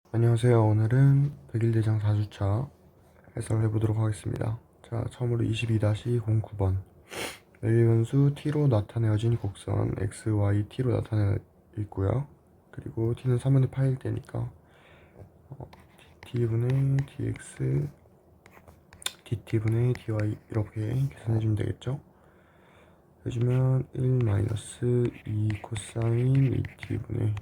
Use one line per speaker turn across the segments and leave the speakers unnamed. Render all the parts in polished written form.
안녕하세요. 오늘은 백일대장 4주차 해설을 해보도록 하겠습니다. 자, 처음으로 22-09번 외계변수 t로 나타내어진 곡선 x, y, t로 나타내 있고요. 그리고 t는 3분의 파일 때니까 d분의 dx, dt분의 dy 이렇게 계산해주면 되겠죠. 해주면 1-2 코사인 2t분의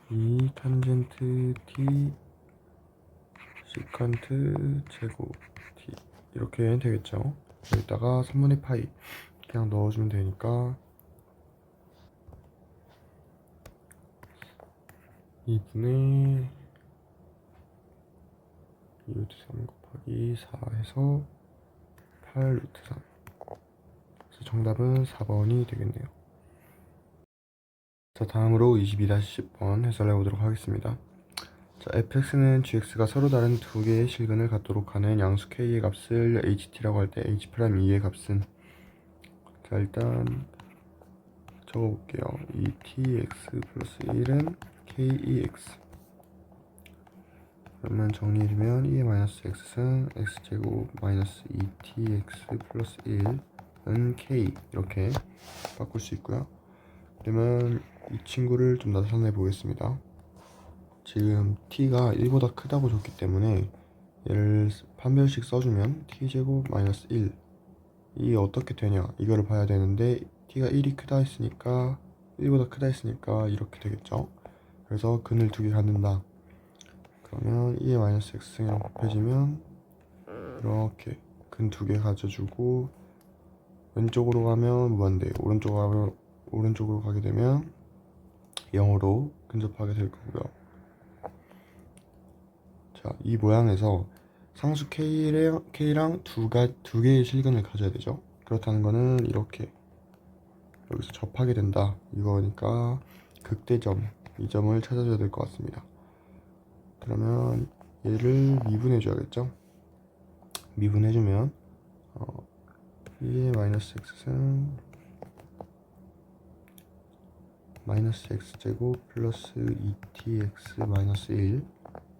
2 탄젠트 t 시컨트 제곱 t 이렇게 되겠죠. 여기다가 3분의 파이 그냥 넣어주면 되니까 2분의 2루트 3 곱하기 4 해서 8루트 3. 그래서 정답은 4번이 되겠네요. 자, 다음으로 22-10번 해설해 보도록 하겠습니다. 자, fx는 gx가 서로 다른 두 개의 실근을 갖도록 하는 양수 k의 값을 ht라고 할 때 h'2의 값은, 자, 일단 적어볼게요. 이 tx 플러스 1은 kex. 그러면 정리해주면 2의 마이너스 x승 x제곱 마이너스 2tx 플러스 1은 k 이렇게 바꿀 수 있고요. 그러면 이 친구를 좀 나타내 보겠습니다. 지금 t가 1보다 크다고 줬기 때문에 얘를 판별식 써주면 t제곱 마이너스 1 이 어떻게 되냐 이거를 봐야 되는데, t가 1이 크다 했으니까 1보다 크다 했으니까 이렇게 되겠죠. 그래서 근을 두 개 갖는다. 그러면 2의 마이너스 x승이랑 곱해지면 이렇게 근 두 개 가져주고, 왼쪽으로 가면 무한대, 오른쪽으로 가게 되면 0으로 근접하게 될 거고요. 자, 이 모양에서 상수 K랑 두 개의 실근을 가져야 되죠. 그렇다는 거는 이렇게 여기서 접하게 된다 이거니까 극대점, 이 점을 찾아줘야 될 것 같습니다. 그러면 얘를 미분해 줘야겠죠. 미분해주면 2의 마이너스 x승 마이너스 x제곱 플러스 2tx 마이너스 1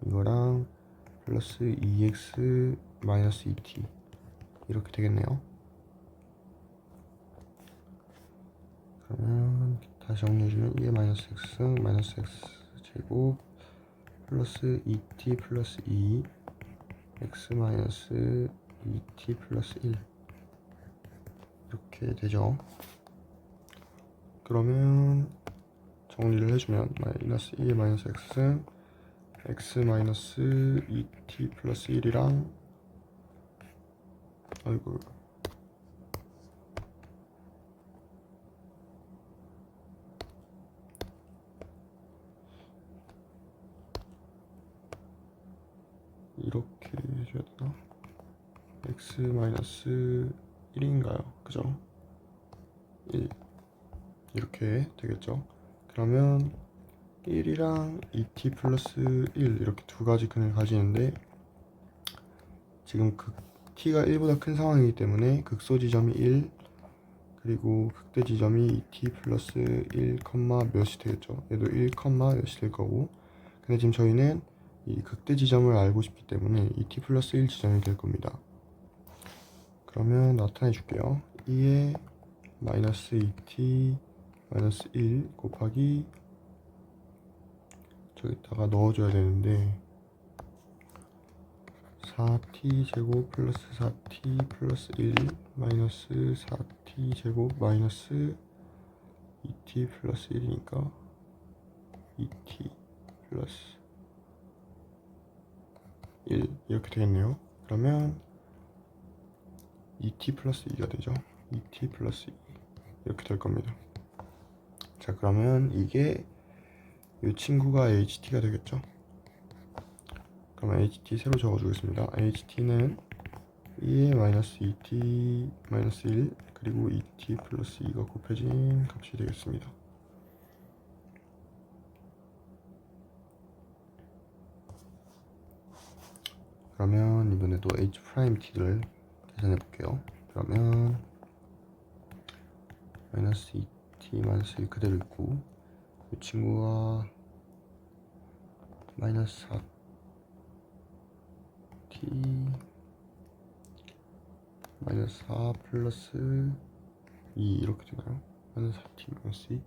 이거랑 플러스 2x 마이너스 2t 이렇게 되겠네요. 그러면 다시 정리해주면 2의 마이너스 x승 마이너스 x제곱 플러스 2t 플러스 2 x 마이너스 2t 플러스 1 이렇게 되죠. 그러면 정리를 해주면 마이너스 2의 마이너스 x승 x 마이너스 2t 플러스 1이랑 아이고 이렇게 해줘야 되나? x 마이너스 1인가요? 그죠? 1 이렇게 되겠죠. 그러면 1이랑 2t 플러스 1 이렇게 두 가지 근을 가지는데, 지금 t가 1보다 큰 상황이기 때문에 극소 지점이 1 그리고 극대 지점이 2t 플러스 1, 몇이 되겠죠. 얘도 1, 몇이 될 거고, 근데 지금 저희는 이 극대 지점을 알고 싶기 때문에 2t 플러스 1 지점이 될 겁니다. 그러면 나타내 줄게요. 2에 마이너스 2t 마이너스 1 곱하기 저기다가 넣어줘야 되는데 4t 제곱 플러스 4t 플러스 1 마이너스 4t 제곱 마이너스 2t 플러스 1이니까 2t 플러스 1 이렇게 되겠네요. 그러면 2t 플러스 2가 되죠. 2t 플러스 2 이렇게 될 겁니다. 자, 그러면 이게 이 친구가 ht가 되겠죠. 그러면 ht 새로 적어주겠습니다. ht는 2의 마이너스 2t 마이너스 1 그리고 2t 플러스 2가 곱해진 값이 되겠습니다. 그러면 이번에도 h't를 계산해 볼게요. 그러면 마이너스 2t 4t-1 그대로 있고, 이 친구가 마이너스 4t 마이너스 4 플러스 2 이렇게 되나요? 마이너스 4t 마이너스 2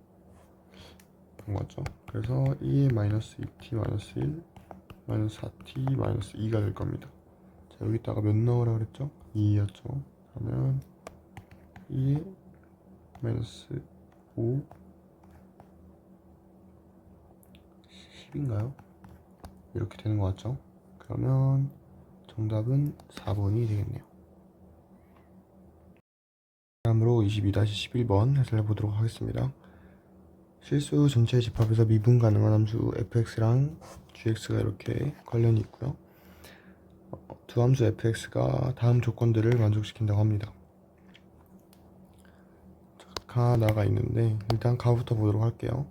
그런 거 같죠? 그래서 2의 마이너스 2t 마이너스 1 마이너스 4t 마이너스 2가 될 겁니다. 자, 여기다가 몇 넣으라 그랬죠? 2였죠. 그러면 2의 마이너스 5 10인가요? 이렇게 되는 거 같죠? 그러면 정답은 4번이 되겠네요. 다음으로 22-11번 해설해 보도록 하겠습니다. 실수 전체 집합에서 미분 가능한 함수 fx랑 gx가 이렇게 관련이 있고요. 두 함수 fx가 다음 조건들을 만족시킨다고 합니다. 가 나가 있는데 일단 가부터 보도록 할게요.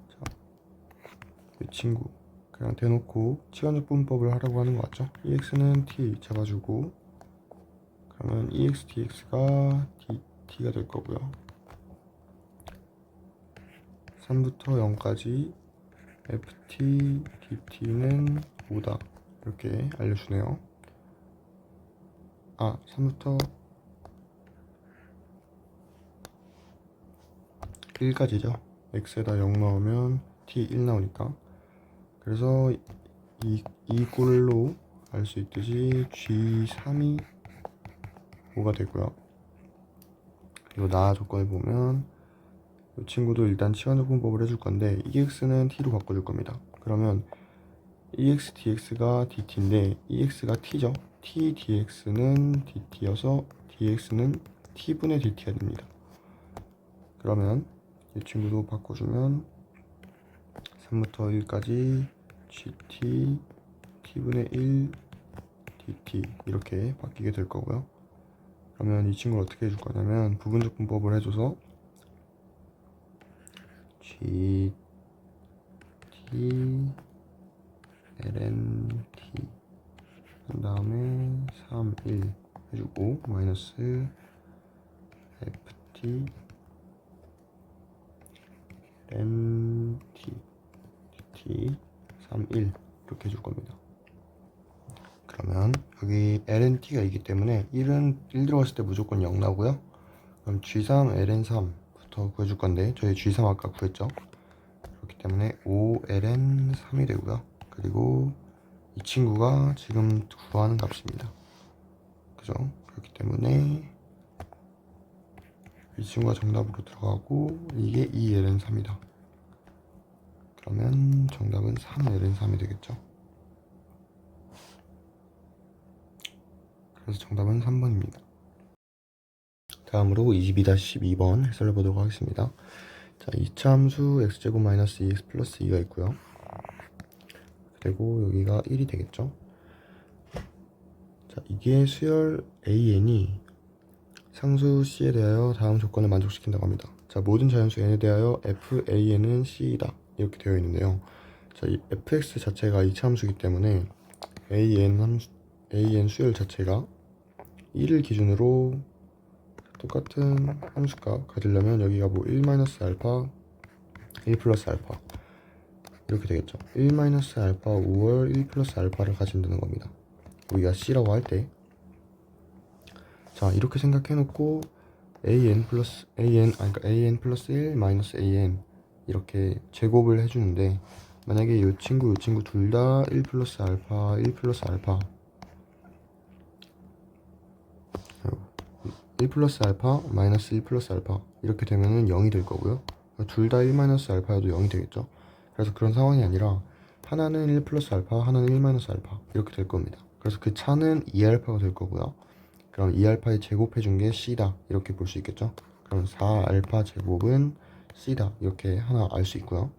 자, 이 친구 그냥 대놓고 치환적분법을 하라고 하는 것 같죠? ex는 t 잡아주고 그러면 ex dx가 dt가 될 거고요. 3부터 0까지 ft dt는 5다 이렇게 알려주네요. 3부터 1까지죠. x에다 0 넣으면 t 1 나오니까. 그래서 이 꼴로 알 수 있듯이 g3이 5가 되고요. 그리고 나 조건을 보면 이 친구도 일단 치환적분법을 해줄 건데 ex는 t로 바꿔줄 겁니다. 그러면 ex dx가 dt인데 ex가 t죠. t dx는 dt여서 dx는 t분의 dt가 됩니다. 그러면 이 친구도 바꿔주면 3부터 1까지 gt t분의 1 dt 이렇게 바뀌게 될 거고요. 그러면 이 친구를 어떻게 해줄 거냐면 부분적분법을 해줘서 gt ln t 그 다음에 3, 1 해주고 마이너스 ft ln t dt 3, 1 이렇게 해줄 겁니다. 그러면 여기 ln t가 있기 때문에 1은 1 들어갔을 때 무조건 0 나오고요. 그럼 g3 ln 3부터 구해줄 건데 저희 g3 아까 구했죠. 그렇기 때문에 5 ln 3이 되고요. 그리고 이 친구가 지금 구하는 값입니다. 그죠? 그렇기 때문에 이 친구가 정답으로 들어가고 이게 2ln3이다. 그러면 정답은 3ln3이 되겠죠. 그래서 정답은 3번입니다. 다음으로 22-12번 해설해 보도록 하겠습니다. 자, 2차 함수 x제곱 마이너스 2x 플러스 2가 있고요. 그리고 여기가 1이 되겠죠. 자, 이게 수열 an이 상수 c에 대하여 다음 조건을 만족시킨다고 합니다. 자, 모든 자연수 n에 대하여 fan은 c이다 이렇게 되어 있는데요. 자, 이 fx 자체가 2차 함수이기 때문에 an 수열 자체가 1을 기준으로 똑같은 함수값 가지려면 여기가 뭐 1-알파 1 플러스 알파 이렇게 되겠죠. 1-알파 5월 1 플러스 알파를 가진다는 겁니다. 우리가 c라고 할 때 자, 이렇게 생각해 놓고 an 플러스 1 마이너스 an 이렇게 제곱을 해주는데 만약에 이 친구 둘 다 1 플러스 알파 1 플러스 알파 1 플러스 알파 마이너스 1 플러스 알파 이렇게 되면은 0이 될 거고요. 둘 다 1 마이너스 알파여도 0이 되겠죠. 그래서 그런 상황이 아니라 하나는 1 플러스 알파 하나는 1 마이너스 알파 이렇게 될 겁니다. 그래서 그 차는 2알파가 될 거고요. 그럼 2알파에 제곱해준 게 c다 이렇게 볼 수 있겠죠. 그럼 4알파 제곱은 c다 이렇게 하나 알 수 있고요.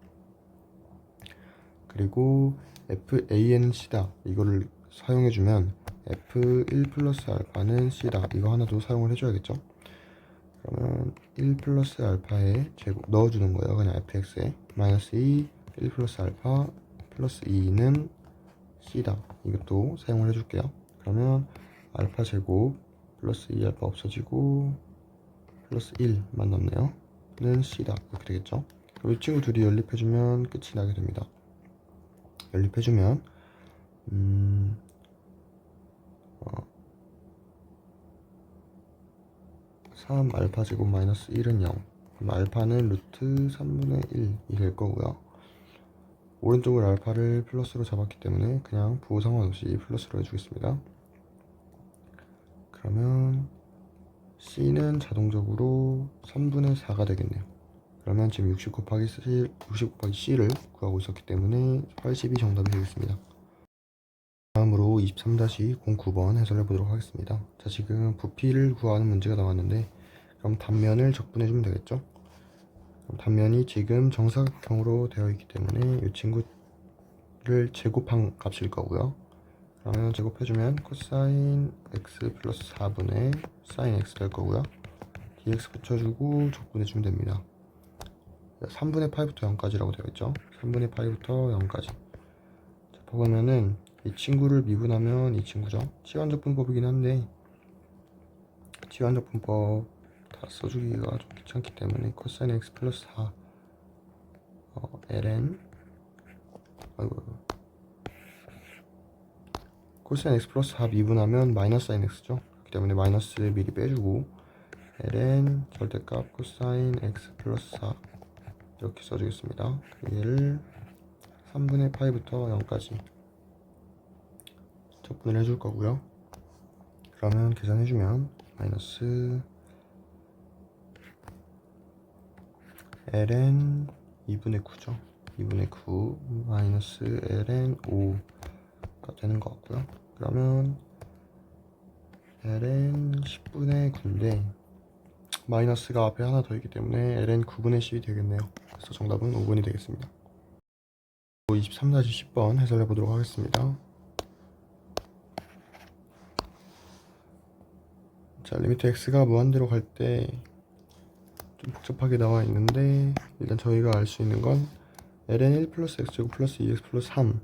그리고 fan은 c다 이거를 사용해주면 f1 플러스 알파는 c다 이거 하나 더 사용을 해줘야겠죠. 그러면 1 플러스 알파에 제곱 넣어주는 거예요. 그냥 fx에 마이너스 2 1 플러스 알파 플러스 2는 c다 이것도 사용을 해줄게요. 그러면 알파 제곱 플러스 2알파 없어지고 플러스 1만 남네요. C다 이렇게 되겠죠. 그럼 이 친구 둘이 연립해주면 끝이 나게 됩니다. 연립해주면 3 알파 제곱 마이너스 1은 0. 그럼 알파는 루트 3분의 1이 될 거고요. 오른쪽을 알파를 플러스로 잡았기 때문에 그냥 부호 상관없이 플러스로 해주겠습니다. 그러면 C는 자동적으로 3분의 4가 되겠네요. 그러면 지금 60 곱하기 C를 구하고 있었기 때문에 80이 정답이 되겠습니다. 다음으로 23-09번 해설해 보도록 하겠습니다. 자, 지금 부피를 구하는 문제가 나왔는데 그럼 단면을 적분해 주면 되겠죠. 그럼 단면이 지금 정사각형으로 되어 있기 때문에 이 친구를 제곱한 값일 거고요. 그러면 제곱해주면 코사인 x 플러스 4분의 사인 x 될 거고요. dx 붙여주고 적분해주면 됩니다. 3분의 파이부터 0까지라고 되어 있죠. 3분의 파이부터 0까지. 자, 보면은 이 친구를 미분하면 이 친구죠. 치환적분법이긴 한데 치환적분법 다 써주기가 좀 귀찮기 때문에 코사인 x 플러스 4 ln 코사인 x 플러스 4 미분하면 마이너스 사인 x죠. 그렇기 때문에 마이너스 미리 빼주고 ln 절대값 코사인 x 플러스 4 이렇게 써주겠습니다. 얘를 3분의 파이부터 0까지 적분을 해줄 거고요. 그러면 계산해주면 마이너스 ln 2분의 9죠. 2분의 9 마이너스 ln 5가 되는 것 같고요. 그러면 ln 10분의 9인데 마이너스가 앞에 하나 더 있기 때문에 ln 9분의 10이 되겠네요. 그래서 정답은 5번이 되겠습니다. 23-10번 해설해 보도록 하겠습니다. 자, 리미트 x가 무한대로 갈 때 좀 복잡하게 나와 있는데 일단 저희가 알 수 있는 건 ln 1 플러스 x제곱 플러스 2x 플러스 3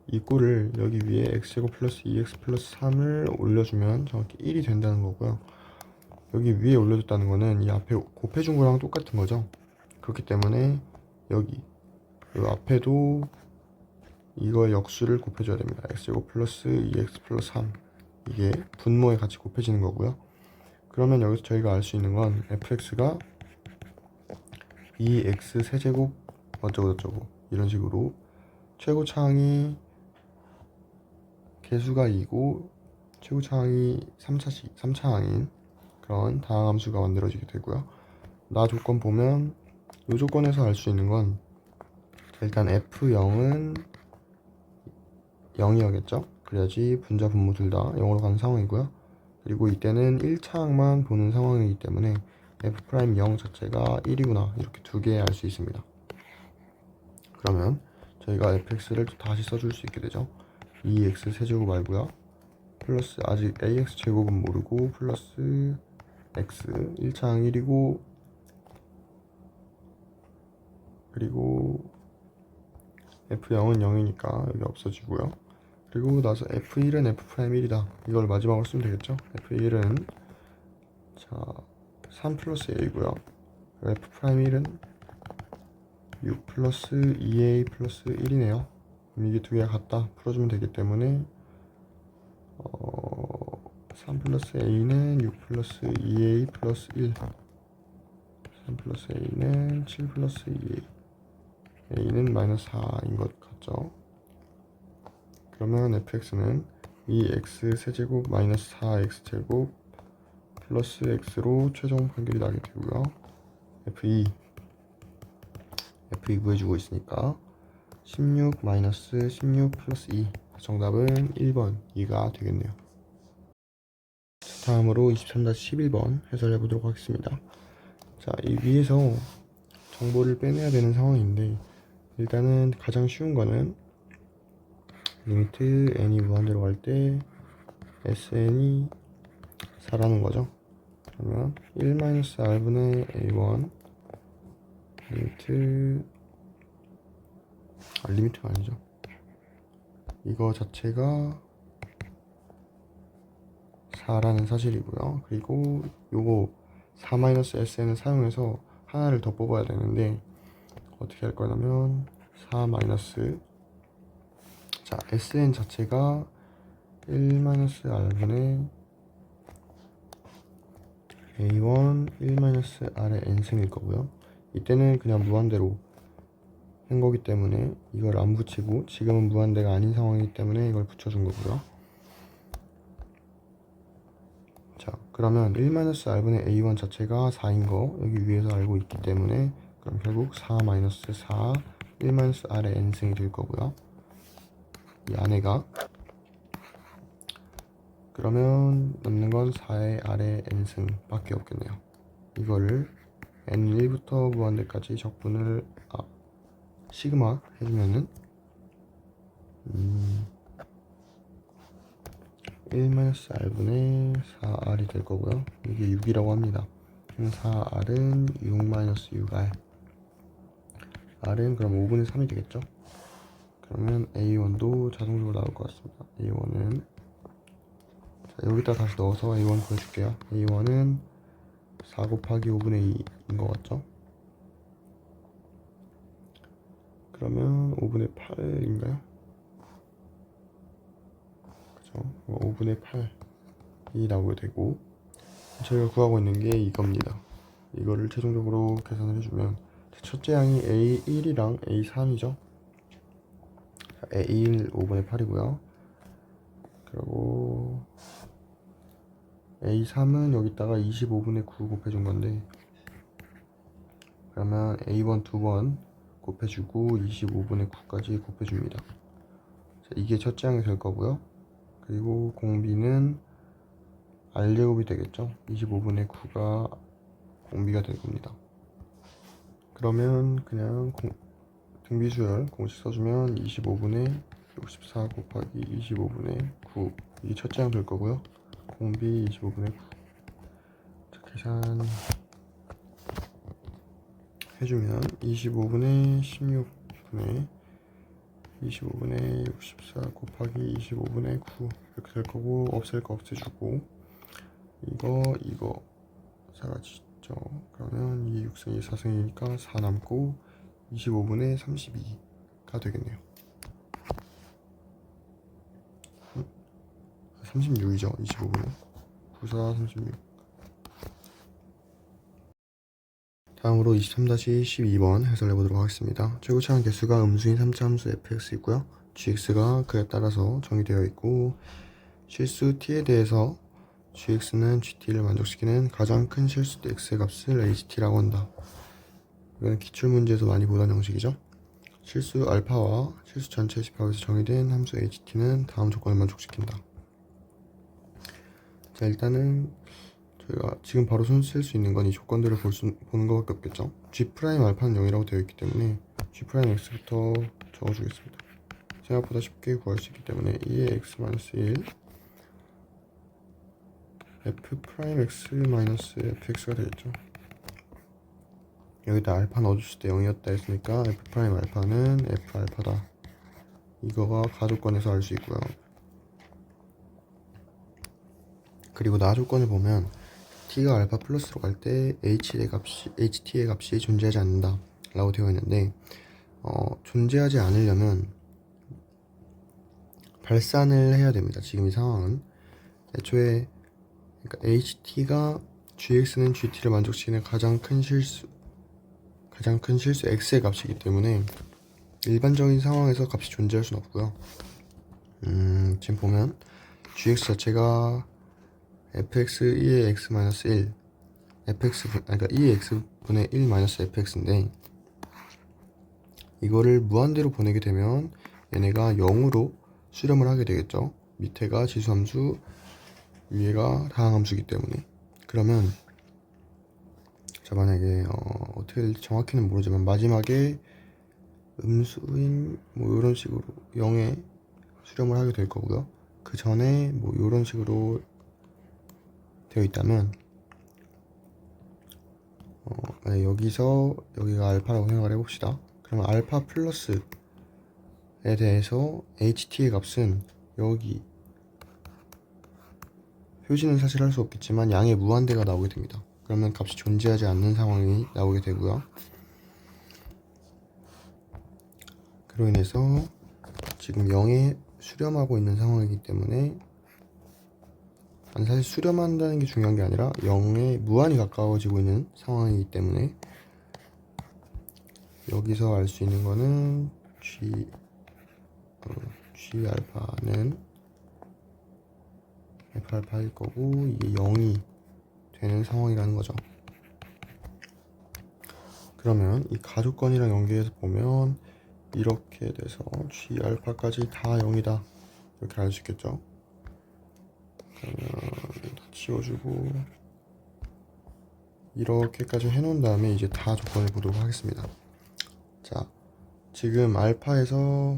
이 꼴을 여기 위에 x제곱 플러스 2x 플러스 3을 올려주면 정확히 1이 된다는 거고요. 여기 위에 올려줬다는 거는 이 앞에 곱해준 거랑 똑같은 거죠. 그렇기 때문에 여기 이 앞에도 이거의 역수를 곱해줘야 됩니다. x제곱 플러스 2x 플러스 3 이게 분모에 같이 곱해지는 거고요. 그러면 여기서 저희가 알 수 있는 건 fx가 2x 세제곱 어쩌고저쩌고 이런 식으로 최고차항이 개수가 2고 최고차항이 3차항인 그런 다항함수가 만들어지게 되고요. 나 조건 보면 이 조건에서 알 수 있는 건 일단 f0은 0이어야겠죠. 그래야지 분자 분모 둘 다 0으로 가는 상황이고요. 그리고 이때는 1차항만 보는 상황이기 때문에 f'0 자체가 1이구나 이렇게 두 개 알 수 있습니다. 그러면 저희가 fx를 또 다시 써줄 수 있게 되죠. 2x 세제곱 말고요. 플러스 아직 ax 제곱은 모르고 플러스 x 1차항 1이고 그리고 f0은 0이니까 여기 없어지고요. 그리고 나서 f1은 f'1이다. 이걸 마지막으로 쓰면 되겠죠. f1은 자 3 플러스 a고요. f'1은 6 플러스 2a 플러스 1이네요. 이게 두 개가 같다. 풀어주면 되기 때문에 3 플러스 a는 6 플러스 2a 플러스 1 3 플러스 a는 7 플러스 2a a는 마이너스 4인 것 같죠. 그러면 fx는 2x 세제곱 마이너스 4x 제곱 플러스 x로 최종 판결이 나게 되고요. f2 구해주고 있으니까 16 마이너스 16 플러스 2 정답은 1번 2가 되겠네요. 다음으로 23-11번 해설해 보도록 하겠습니다. 자, 이 위에서 정보를 빼내야 되는 상황인데 일단은 가장 쉬운 거는 리미트 n이 무한대로 갈 때 sn이 4라는 거죠. 그러면 1-r분의 a1 리미트가 아니죠. 이거 자체가 4라는 사실이고요. 그리고 요거 4-sn을 사용해서 하나를 더 뽑아야 되는데 어떻게 할 거냐면 4 마이너스, 자 Sn 자체가 1 마이너스 R분의 A1 1 마이너스 R의 N승일 거고요. 이때는 그냥 무한대로 한 거기 때문에 이걸 안 붙이고, 지금은 무한대가 아닌 상황이기 때문에 이걸 붙여준 거고요. 자, 그러면 1-R분의 A1 자체가 4인 거 여기 위에서 알고 있기 때문에, 그럼 결국 4 마이너스 4 1-R의 N승이 될 거고요. 이 안에가, 그러면 남는 건 4의 R의 N승 밖에 없겠네요. 이거를 N1부터 무한대까지 적분을 시그마 해주면은 1-R분의 4R이 될 거고요. 이게 6이라고 합니다. 4R은 6-6R, R은 그럼 5분의 3이 되겠죠. 그러면 A1도 자동적으로 나올 것 같습니다. A1은, 자, 여기다 다시 넣어서 A1 보여줄게요. A1은 4 곱하기 5분의 2인 것 같죠. 그러면 5분의 8인가요? 그죠? 5분의 8이 나오게 되고, 저희가 구하고 있는 게 이겁니다. 이거를 최종적으로 계산을 해주면 첫째 양이 A1이랑 A3이죠. A1 5분의 8이고요. 그리고 A3은 여기다가 25분의 9 곱해준 건데, 그러면 A1 두 번 곱해주고 25분의 9까지 곱해줍니다. 자, 이게 첫째 양이 될 거고요. 그리고 공비는 R제곱이 되겠죠. 25분의 9가 공비가 될 겁니다. 그러면 그냥 등비수열 공식 써주면 25분의 64 곱하기 25분의 9, 이게 첫째 양 될 거고요. 공비 25분의 9. 자, 계산 해주면 25분의 16분의 25분의 64 곱하기 25분의 9 이렇게 될 거고, 없앨 거 없애주고, 이거 사라지죠. 그러면 이 6승이 4승이니까 4 남고 25분의 32가 되겠네요. 36이죠. 25분의 94 36. 다음으로 23-12번 해설해 보도록 하겠습니다. 최고차원 개수가 음수인 3차 함수 fx 있고요. gx가 그에 따라서 정의되어 있고, 실수 t에 대해서 gx는 gt를 만족시키는 가장 큰 실수 x의 값을 ht라고 한다. 이건 기출문제에서 많이 보던 형식이죠. 실수 알파와 실수 전체 집합에서 정의된 함수 ht는 다음 조건을 만족시킨다. 자, 일단은 저희가 지금 바로 손 쓸 수 있는 건 이 조건들을 보는 것밖에 없겠죠. g' 알파는 0이라고 되어 있기 때문에 g' x부터 적어주겠습니다. 생각보다 쉽게 구할 수 있기 때문에 2의 x-1 f'x-fx가 되겠죠. 여기다 알파 넣어줬을 때 0이었다 했으니까 f' 알파는 f 알파다. 이거가 가조건에서 알 수 있고요. 그리고 나 조건을 보면 t가 알파 플러스로 갈 때 ht의 값이 존재하지 않는다 라고 되어 있는데, 존재하지 않으려면 발산을 해야 됩니다. 지금 이 상황은 애초에, 그러니까 ht가 gx는 gt를 만족시키는 가장 큰 실수 x의 값이기 때문에 일반적인 상황에서 값이 존재할 수는 없고요. 지금 보면 gx 자체가 fx 2의 x-1 그러니까 2의 x분의 1 마이너스 fx인데, 이거를 무한대로 보내게 되면 얘네가 0으로 수렴을 하게 되겠죠. 밑에가 지수함수, 위에가 다항함수이기 때문에. 그러면 자, 만약에 어떻게 될지 정확히는 모르지만 마지막에 음수인 뭐 이런 식으로 0에 수렴을 하게 될 거고요. 그 전에 뭐 이런 식으로 되어 있다면, 여기서 여기가 알파라고 생각을 해봅시다. 그러면 알파 플러스에 대해서 ht의 값은 여기 표시는 사실 할 수 없겠지만 양의 무한대가 나오게 됩니다. 그러면 값이 존재하지 않는 상황이 나오게 되고요. 그로 인해서 지금 0에 수렴하고 있는 상황이기 때문에, 사실 수렴한다는 게 중요한 게 아니라 0에 무한히 가까워지고 있는 상황이기 때문에, 여기서 알 수 있는 거는 G 알파는 F 알파일 거고, 이게 0이 되는 상황이라는 거죠. 그러면 이 가조건이랑 연계해서 보면 이렇게 돼서 G 알파까지 다 0이다 이렇게 알 수 있겠죠. 그러면 다 지워주고 이렇게까지 해놓은 다음에 이제 다 조건을 보도록 하겠습니다. 자, 지금 알파에서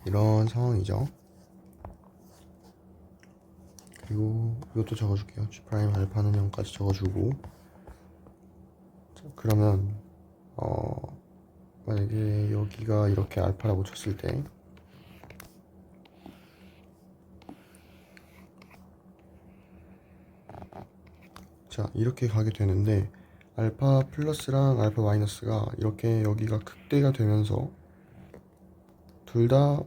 이런 상황이죠. 그리고 이것도 적어줄게요. G 프라임 알파는 0까지 적어주고. 자, 그러면 만약에 여기가 이렇게 알파라고 쳤을 때, 자, 이렇게 가게 되는데, 알파 플러스랑 알파 마이너스가 이렇게 여기가 극대가 되면서 둘 다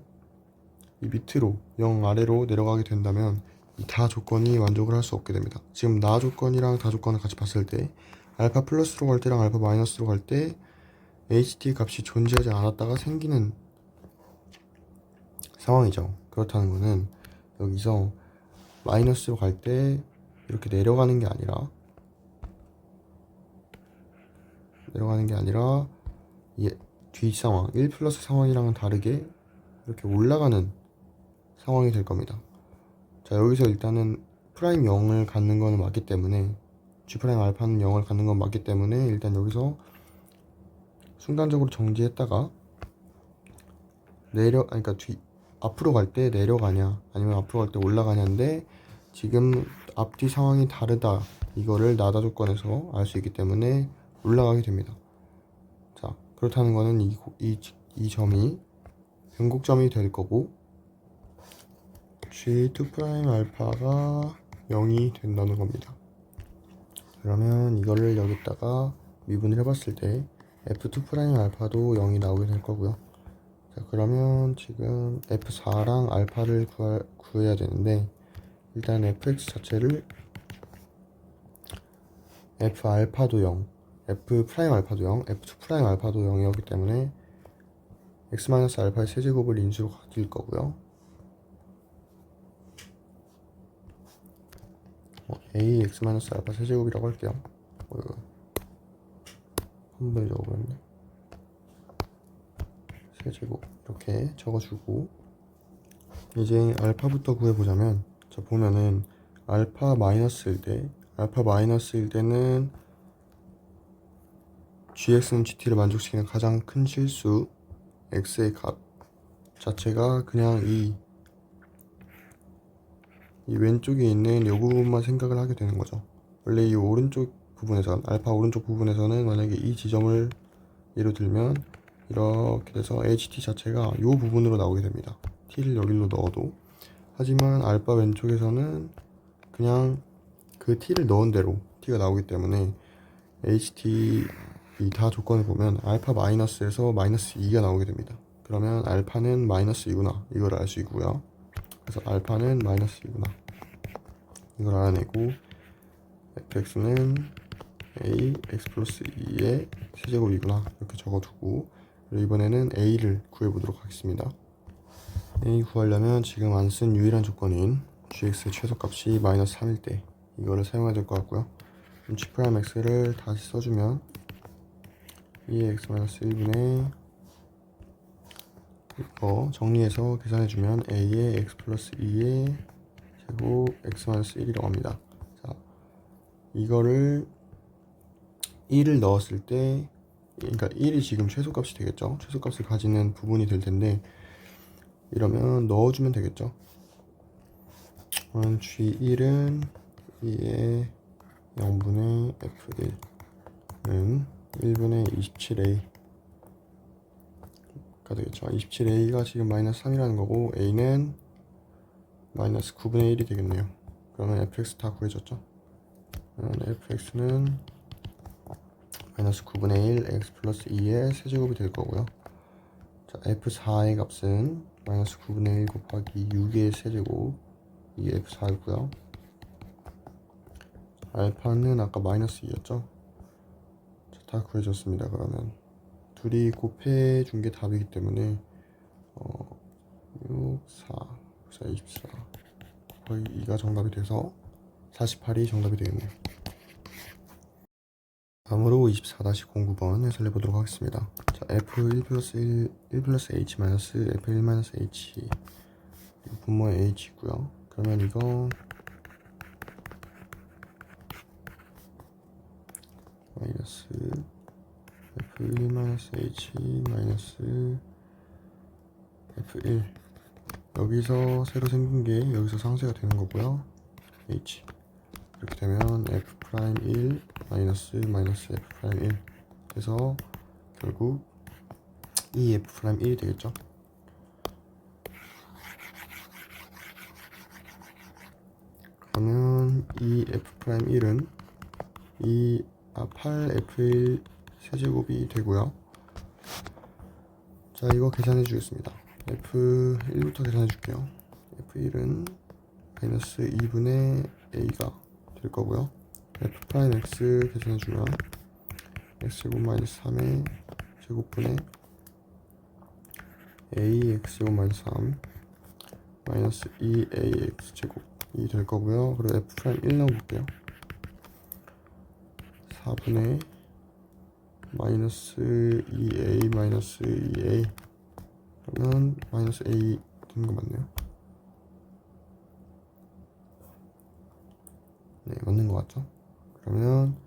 이 밑으로 0 아래로 내려가게 된다면 이 다 조건이 만족을 할 수 없게 됩니다. 지금 나 조건이랑 다 조건을 같이 봤을 때 알파 플러스로 갈 때랑 알파 마이너스로 갈 때 HT 값이 존재하지 않았다가 생기는 상황이죠. 그렇다는 거는 여기서 마이너스로 갈 때 이렇게 내려가는 게 아니라 이 뒷 상황 1 플러스 상황이랑은 다르게 이렇게 올라가는 상황이 될 겁니다. 자, 여기서 일단은 프라임 0을 갖는 거는 맞기 때문에, G 프라임 알파는 0을 갖는 건 맞기 때문에 일단 여기서 순간적으로 정지했다가 그러니까 앞으로 갈 때 내려가냐 아니면 앞으로 갈 때 올라가냐인데, 지금 앞뒤 상황이 다르다 이거를 나다 조건에서 알 수 있기 때문에 올라가게 됩니다. 자, 그렇다는 거는 이 점이 변곡점이 될 거고, G2 프라임 알파가 0이 된다는 겁니다. 그러면 이거를 여기다가 미분을 해봤을 때 F2 프라임 알파도 0이 나오게 될 거고요. 자, 그러면 지금 F4랑 알파를 구해야 되는데, 일단 fx 자체를 F 알파도 0, F 프라임 알파도 0, F2 프라임 알파도 0이었기 때문에 x 마이너스 알파의 세제곱을 인수로 가질 거고요. a x 마이너스 알파 세제곱이라고 할게요. 한 번에 적어버렸네. 세제곱 이렇게 적어주고, 이제 알파부터 구해보자면, 자, 보면은 알파 마이너스일 때는 gx는 gt를 만족시키는 가장 큰 실수 x의 값 자체가 그냥 이 왼쪽에 있는 이 부분만 생각을 하게 되는 거죠. 원래 이 오른쪽 부분에선, 알파 오른쪽 부분에서는 만약에 이 지점을 예로 들면 이렇게 돼서 ht 자체가 이 부분으로 나오게 됩니다. t를 여기로 넣어도. 하지만 알파 왼쪽에서는 그냥 그 t를 넣은 대로 t가 나오기 때문에 ht 이 다 조건을 보면 알파 마이너스에서 마이너스 2가 나오게 됩니다. 그러면 알파는 마이너스 2구나 이걸 알 수 있고요. 그래서 알파는 마이너스 2구나 이걸 알아내고, fx는 a x 플러스 2의 세제곱이구나 이렇게 적어두고, 그리고 이번에는 a를 구해보도록 하겠습니다. a 구하려면 지금 안 쓴 유일한 조건인 gx의 최소값이 마이너스 3일 때 이거를 사용해야 될 것 같고요. g 프라임 x를 다시 써주면 2x 마이너스 1분의 이거 정리해서 계산해주면 a의 x 플러스 2의 제곱 x 마이너스 1이라고 합니다. 자, 이거를 1을 넣었을 때, 그러니까 1이 지금 최소값이 되겠죠. 최소값을 가지는 부분이 될 텐데, 이러면 넣어주면 되겠죠. G1은 2의 0분의 F1은 1분의 27A 가 되겠죠. 27A가 지금 마이너스 3이라는 거고, A는 마이너스 9분의 1이 되겠네요. 그러면 fx 다 구해졌죠. fx는 마이너스 9분의 1 x 플러스 2의 세제곱이 될 거고요. 자, f4의 값은 마이너스 9분의 1 곱하기 6의 세제곱, 이게 f4였고요. 알파는 아까 마이너스 2였죠. 자, 다 구해졌습니다. 그러면 둘이 곱해 준 게 답이기 때문에 6, 4, 4, 24 거의 2가 정답이 돼서 48이 정답이 되겠네요. 다음으로 24-09번 해설해 보도록 하겠습니다. 자, f1 플러스 1 플러스 h 마이너스 f1 마이너스 h 분모에 h 있고요. 그러면 이거 마이너스 f1 마이너스 h 마이너스 f1 여기서 새로 생긴 게 여기서 상쇄가 되는 거고요. h 이렇게 되면 f'1 마이너스 마이너스 f'1 그래서 결국 이 f'1이 되겠죠. 그러면 이 f'1은 8f1 세제곱이 되고요. 자, 이거 계산해 주겠습니다. f1부터 계산해 줄게요. f1은 마이너스 2분의 a가 될 거고요. f'(x) 계산해 주면 x제곱 마이너스 3의 제곱분의 ax제곱 마이너스 3 마이너스 2ax 제곱이 될 거고요. 그리고 f'1 넣어볼게요. 4분의 마이너스 2a 마이너스 2a 그러면 마이너스 a 되는 거 맞네요. 네, 맞는 거 같죠? 그러면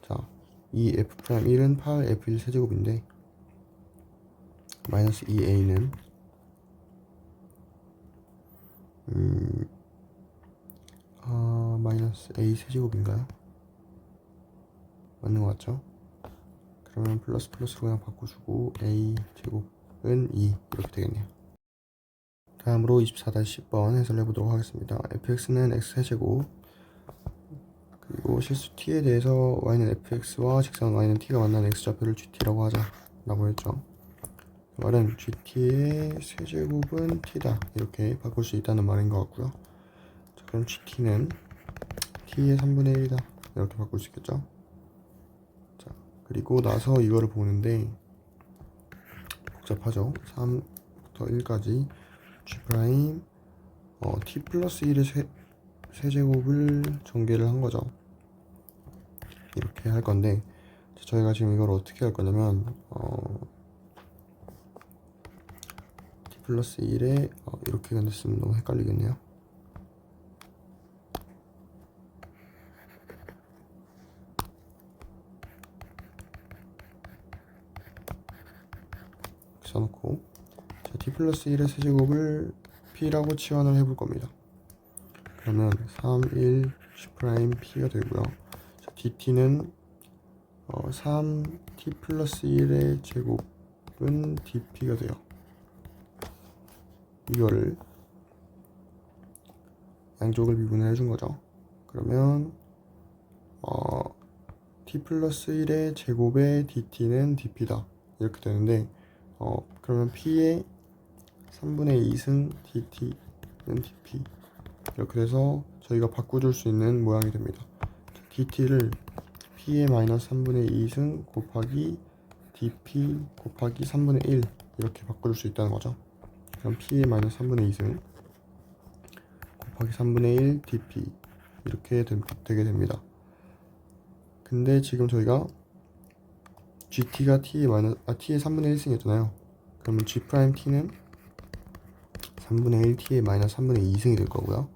자, 이 f'1은 8f1 세제곱인데 마이너스 2a는 마이너스 a 세제곱인가요? 맞는 거 같죠? 그러면 플러스 플러스로 그냥 바꿔주고 a 제곱은 2 이렇게 되겠네요. 다음으로 24-10번 해설해 보도록 하겠습니다. fx는 x 세제곱 그리고 실수 t에 대해서 y는 fx와 직선 y는 t가 만난 x좌표를 gt라고 하자 라고 했죠. 그 말은 gt의 세제곱은 t다 이렇게 바꿀 수 있다는 말인 것 같고요. 자, 그럼 gt는 t의 3분의 1이다 이렇게 바꿀 수 있겠죠. 자, 그리고 나서 이거를 보는데 복잡하죠. 3부터 1까지 g 프라임 t 플러스 1의 세제곱을 전개를 한 거죠. 이렇게 할 건데 저희가 지금 이걸 어떻게 할 거냐면 t 플러스 1에 이렇게 됐으면 너무 헷갈리겠네요. 써놓고 자, t 플러스 1의 세제곱을 p라고 치환을 해볼 겁니다. 그러면 3, 1, g' p가 되고요. 자, dt는 3t 플러스 1의 제곱은 dp가 돼요. 이거를 양쪽을 미분을 해준 거죠. 그러면 t 플러스 1의 제곱의 dt는 dp다 이렇게 되는데 그러면 p의 3분의 2승 dt는 dp 이렇게 돼서 저희가 바꿔줄 수 있는 모양이 됩니다. dt를 p의 마이너스 3분의 2승 곱하기 dp 곱하기 3분의 1 이렇게 바꿔줄 수 있다는 거죠. 그럼 p의 마이너스 3분의 2승 곱하기 3분의 1 dp 이렇게 되게 됩니다. 근데 지금 저희가 gt가 t의 3분의 1승이었잖아요. 그러면 g't는 3분의 1 t의 마이너스 3분의 2승이 될 거고요.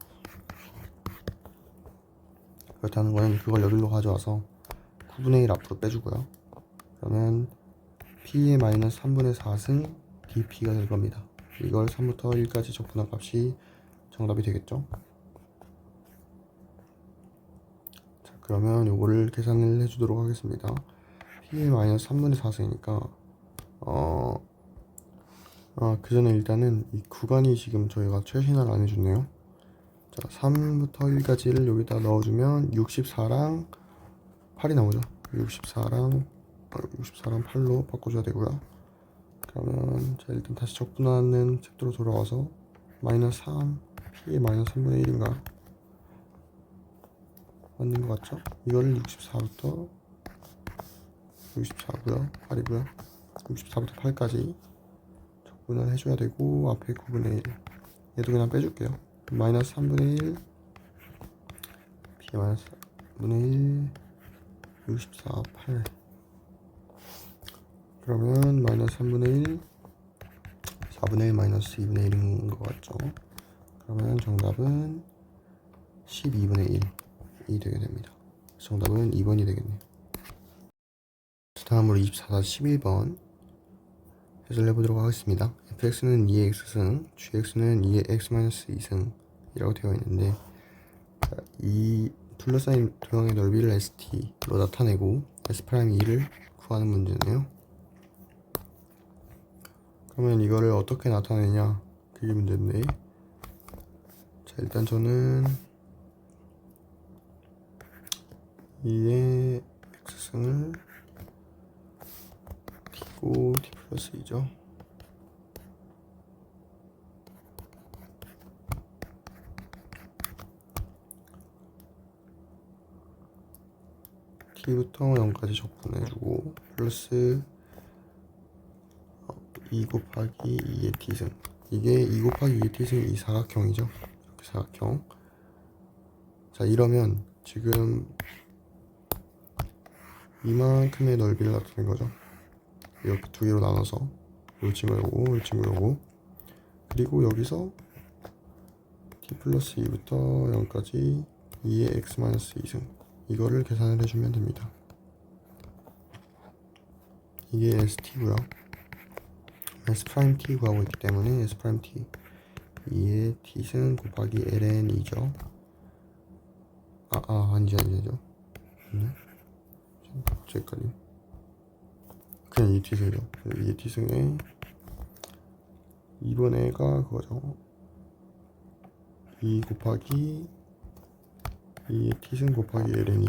그렇다는 거는 그걸 여기로 가져와서 9분의 1 앞으로 빼주고요. 그러면 p의 마이너스 3분의 4승 dp가 될 겁니다. 이걸 3부터 1까지 적분한 값이 정답이 되겠죠. 자, 그러면 요거를 계산을 해주도록 하겠습니다. p의 마이너스 3분의 4승이니까 그 전에 일단은 이 구간이 지금 저희가 최신화를 안 해줬네요. 자, 3부터 1까지를 여기다 넣어주면 64랑 8이 나오죠. 64랑 8로 바꿔줘야 되고요. 그러면 자, 일단 다시 적분하는 책도로 돌아와서 마이너스 3, P의 마이너스 3분의 1인가 맞는 것 같죠? 이거를 64부터 64고요 8이고요 64부터 8까지 적분을 해줘야 되고 앞에 9분의 1 얘도 그냥 빼줄게요. 마이너스 3분의 1 P 마이너스 3분의 1 64, 8 그러면 마이너스 3분의 1 4분의 1 마이너스 2분의 1인 것 같죠? 그러면 정답은 12분의 1이 되게 됩니다. 정답은 2번이 되겠네요. 다음으로 24-11번 해설해 보도록 하겠습니다. fx는 2의 x승, gx는 2의 x-2승이라고 되어 있는데 이 둘러싸인 도형의 넓이를 st로 나타내고 s'2를 구하는 문제네요. 그러면 이거를 어떻게 나타내냐 그게 문제인데 자 일단 저는 2의 x승을 t고 t 플러스 2죠. t부터 0까지 적분해주고 플러스 2 곱하기 2의 t승 이게 2 곱하기 2의 t승이 이 사각형이죠. 이렇게 사각형. 자 이러면 지금 이만큼의 넓이를 나타낸 거죠. 이렇게 두 개로 나눠서 이 친구 요거 이 친구 요거 그리고 여기서 t 플러스 2부터 0까지 2의 x-2승 이거를 계산을 해주면 됩니다. 이게 st고요. s'(t) 구하고 있기 때문에 s'(t) 2의 t승 곱하기 ln이죠. 아니죠. 네? 헷갈림. 그냥 2 t승이죠. 2의 t승에 이번 애가 그거죠. 2 곱하기 2의 t승 곱하기 ln이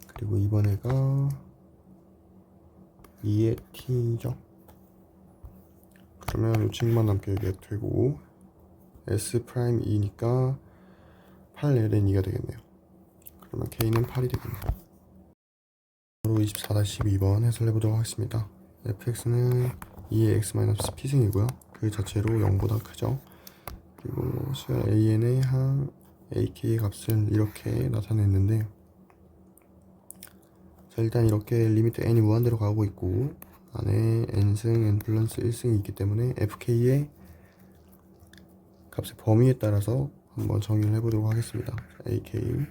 그리고 이번 애가 2의 t죠. 그러면 이 친구만 남게 되고 s'2니까 8ln이가 되겠네요. 그러면 k는 8이 되겠네요. 24-12번 해설해보도록 하겠습니다. fx는 2의 x-p승이고요. 그 자체로 0보다 크죠. 그리고 수열 an의 한 ak의 값을 이렇게 나타냈는데 자 일단 이렇게 리미트 n이 무한대로 가고 있고 안에 n승, n 플러스 1승이 있기 때문에 fk의 값의 범위에 따라서 한번 정의를 해보도록 하겠습니다. ak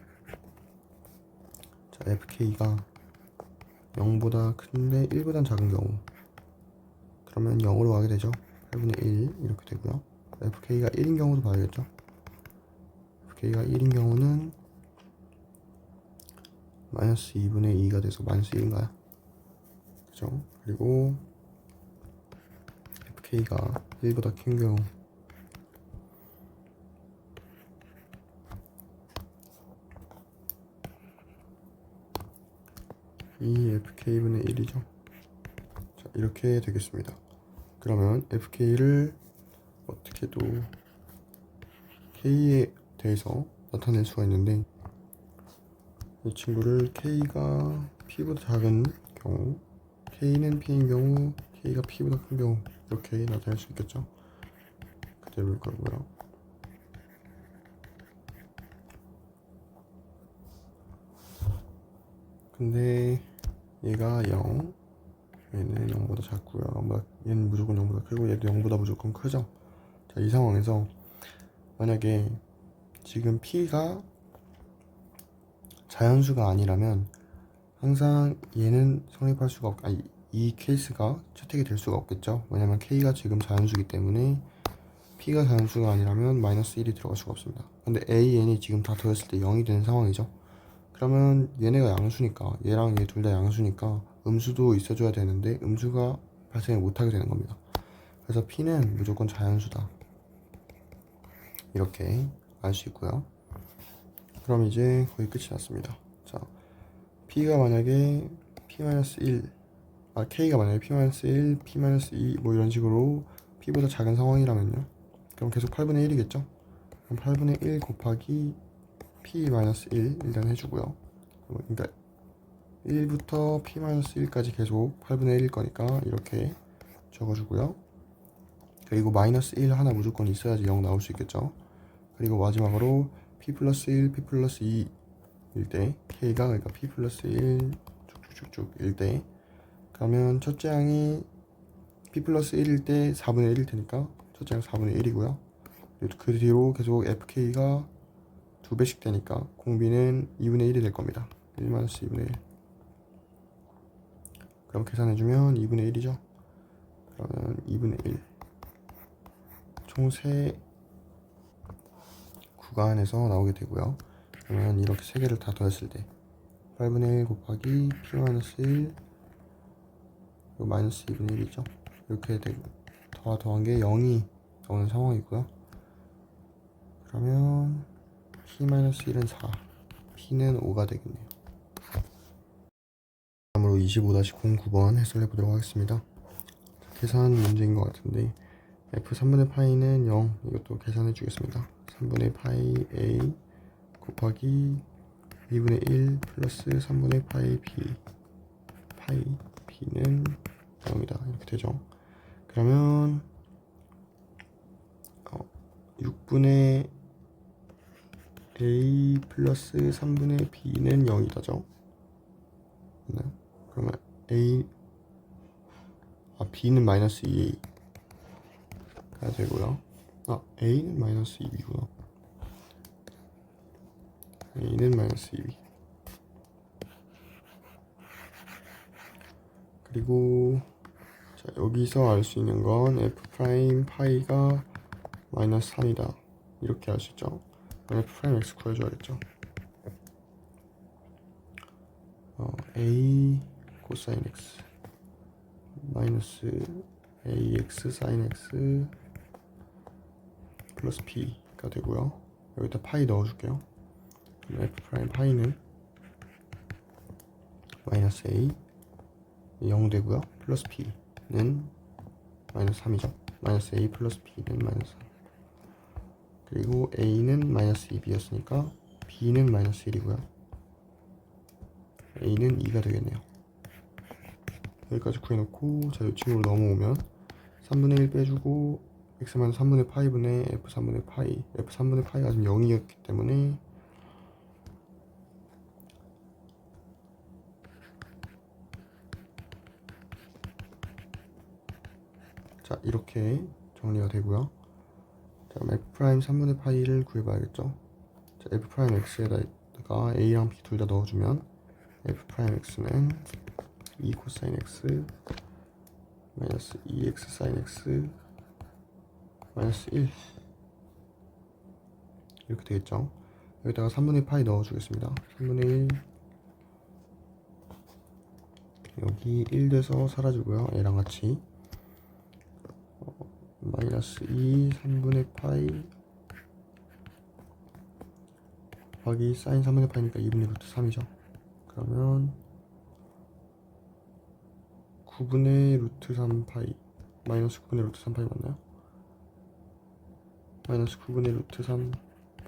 자 fk가 0보다 큰데 1보단 작은 경우 그러면 0으로 가게 되죠. 8분의 1 이렇게 되고요. fk가 1인 경우도 봐야겠죠. fk가 1인 경우는 마이너스 2분의 2가 돼서 마이너스 1인가요? 그죠? 그리고 fk가 1보다 큰 경우 이 fk분의 1이죠. 자, 이렇게 되겠습니다. 그러면 fk를 어떻게 또 k에 대해서 나타낼 수가 있는데 이 친구를 k가 p보다 작은 경우 k는 p인 경우 k가 p보다 큰 경우 이렇게 나타낼 수 있겠죠. 그대로일 거고요. 근데 얘가 0 얘는 0보다 작고요. 얘는 무조건 0보다 크고 얘도 0보다 무조건 크죠. 자, 이 상황에서 만약에 지금 p가 자연수가 아니라면 항상 얘는 성립할 수가 이 케이스가 채택이 될 수가 없겠죠. 왜냐면 k가 지금 자연수기 때문에 p가 자연수가 아니라면 마이너스 1이 들어갈 수가 없습니다. 근데 a, n이 지금 다 더했을 때 0이 되는 상황이죠. 그러면 얘네가 양수니까 얘랑 얘 둘 다 양수니까 음수도 있어줘야 되는데 음수가 발생을 못하게 되는 겁니다. 그래서 p는 무조건 자연수다 이렇게 알 수 있고요. 그럼 이제 거의 끝이 났습니다. 자, P가 만약에 P-1, K가 만약에 P-1, P-2 뭐 이런 식으로 P보다 작은 상황이라면요. 그럼 계속 8분의 1이겠죠? 그럼 8분의 1 곱하기 P-1 일단 해주고요. 그러니까 1부터 P-1까지 계속 8분의 1일 거니까 이렇게 적어주고요. 그리고 마이너스 1 하나 무조건 있어야지 0 나올 수 있겠죠. 그리고 마지막으로 P 플러스 1, P 플러스 2일 때 K가 그러니까 P 플러스 1 쭉쭉쭉쭉 일 때 그러면 첫째 항이 P 플러스 1일 때 4분의 1일 테니까 첫째 항 4분의 1이고요. 그 뒤로 계속 FK가 2배씩 되니까 공비는 2분의 1이 될 겁니다. 1-2분의 1. 그럼 계산해주면 2분의 1이죠. 그러면 2분의 1. 총 3 구간에서 나오게 되고요. 그러면 이렇게 3개를 다 더했을 때 8분의 1 곱하기 P-1 그리고 마이너스 2분의 1이죠. 이렇게 되고 더한 게 0이 나오는 상황이고요. 그러면 P-1은 4, P는 5가 되겠네요. 다음으로 25-09번 해설해 보도록 하겠습니다. 계산 문제인 것 같은데 F 3분의 파이는 0 이것도 계산해 주겠습니다. 3분의 파이 A 곱하기 2분의 1 플러스 3분의 파이 B 파이 B는 0이다 이렇게 되죠. 그러면 6분의 A 플러스 3분의 B는 0이다죠. 맞나요? 그러면 B는 마이너스 2A가 되고요. A는 마이너스 2B구나. A는 마이너스 2B. 그리고 자, 여기서 알 수 있는 건 F 프라임 파이가 마이너스 3이다. 이렇게 알 수 있죠. F 프라임 X 구해줘야겠죠. A 코사인 X 마이너스 AX 사인 X 플러스 P가 되고요. 여기다 파이 넣어줄게요. 그럼 F 프라임 파이는 마이너스 A 0 되고요. 플러스 P는 마이너스 3이죠. 마이너스 A 플러스 P는 마이너스 3. 그리고 A는 마이너스 2B였으니까 B는 마이너스 1이고요. A는 2가 되겠네요. 여기까지 구해놓고 자, 이 친구로 넘어오면 3분의 1 빼주고 X만 3분의 파이분의 F 3분의 파이 F 3분의 파이가 지금 0이었기 때문에 자 이렇게 정리가 되고요. 자 그럼 F 프라임 3분의 파이를 구해봐야겠죠. 자 F 프라임 X에다가 A랑 B 둘 다 넣어주면 F 프라임 X는 2 코사인 X 마이너스 2X 사인 X 마이너스 1 이렇게 되겠죠. 여기다가 3분의 파이 넣어주겠습니다. 3분의 1 여기 1 돼서 사라지고요. 얘랑 같이 마이너스 2 3분의 파이 곱하기 사인 3분의 파이니까 2분의 루트 3이죠. 그러면 9분의 루트 3 파이 마이너스 9분의 루트 3 파이 맞나요? 마이너스 9분의 루트 3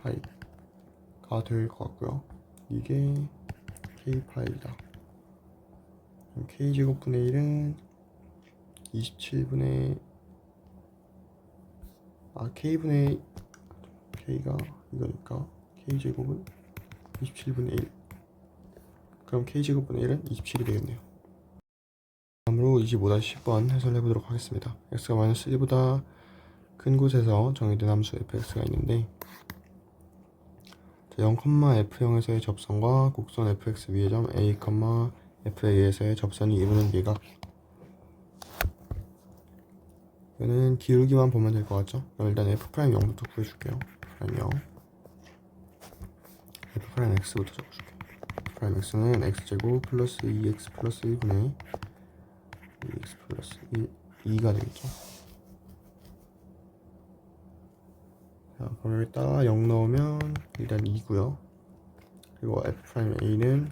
파이가 될 것 같고요. 이게 K 파이다. K 제곱분의 1은 27분의 K분의 K가 이거니까 K 제곱은 27분의 1. 그럼 K 제곱분의 1은 27이 되겠네요. 다음으로 25-10번 해설해 보도록 하겠습니다. x가 마이너스 1보다 큰 곳에서 정의된 함수 fx가 있는데 0,F0에서의 접선과 곡선 fx 위의 점 a, FA에서의 접선이 이루는 미각. 이거는 기울기만 보면 될 것 같죠? 그럼 일단 F'0부터 구해줄게요. F'0 F'X부터 적어줄게요. F'X는 X제곱 플러스 2X 플러스 1분의 2X 플러스 2가 되겠죠. 자, 그럼 여기다가 0 넣으면 일단 2고요. 그리고 f'a는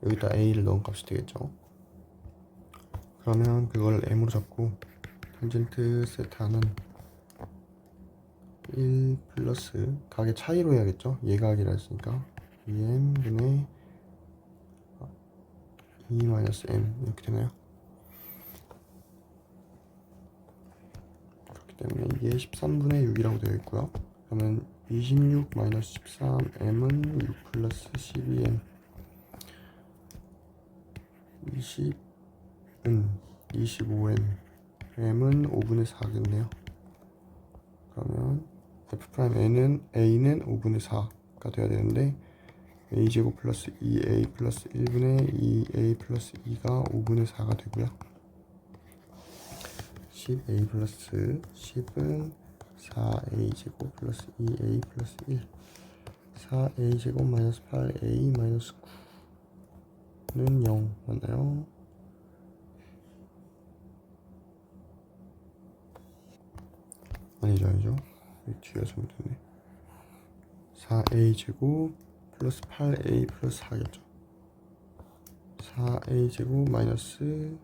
여기다 a를 넣은 값이 되겠죠. 그러면 그걸 m으로 잡고 탄젠트 세타는 1 플러스 각의 차이로 해야겠죠. 예각이라 했으니까 2m분의 2 마이너스 m 이렇게 되나요? 그렇기 때문에 이게 13분의 6이라고 되어 있고요. 그러면 26 마이너스 13m은 6 플러스 12m 20은 25m m은 5분의 4겠네요. 그러면 f'n은 a는 5분의 4가 돼야 되는데 a제곱 플러스 2a 플러스 1분의 2a 플러스 2가 5분의 4가 되고요. 10a 플러스 10은 4a 제곱 플러스 2a 플러스 1 4a 제곱 마이너스 8a 마이너스 9는 0 맞나요? 아니죠. 뒤가 잘못됐네. 4a 제곱 플러스 8a 플러스 4겠죠. 4a 제곱 마이너스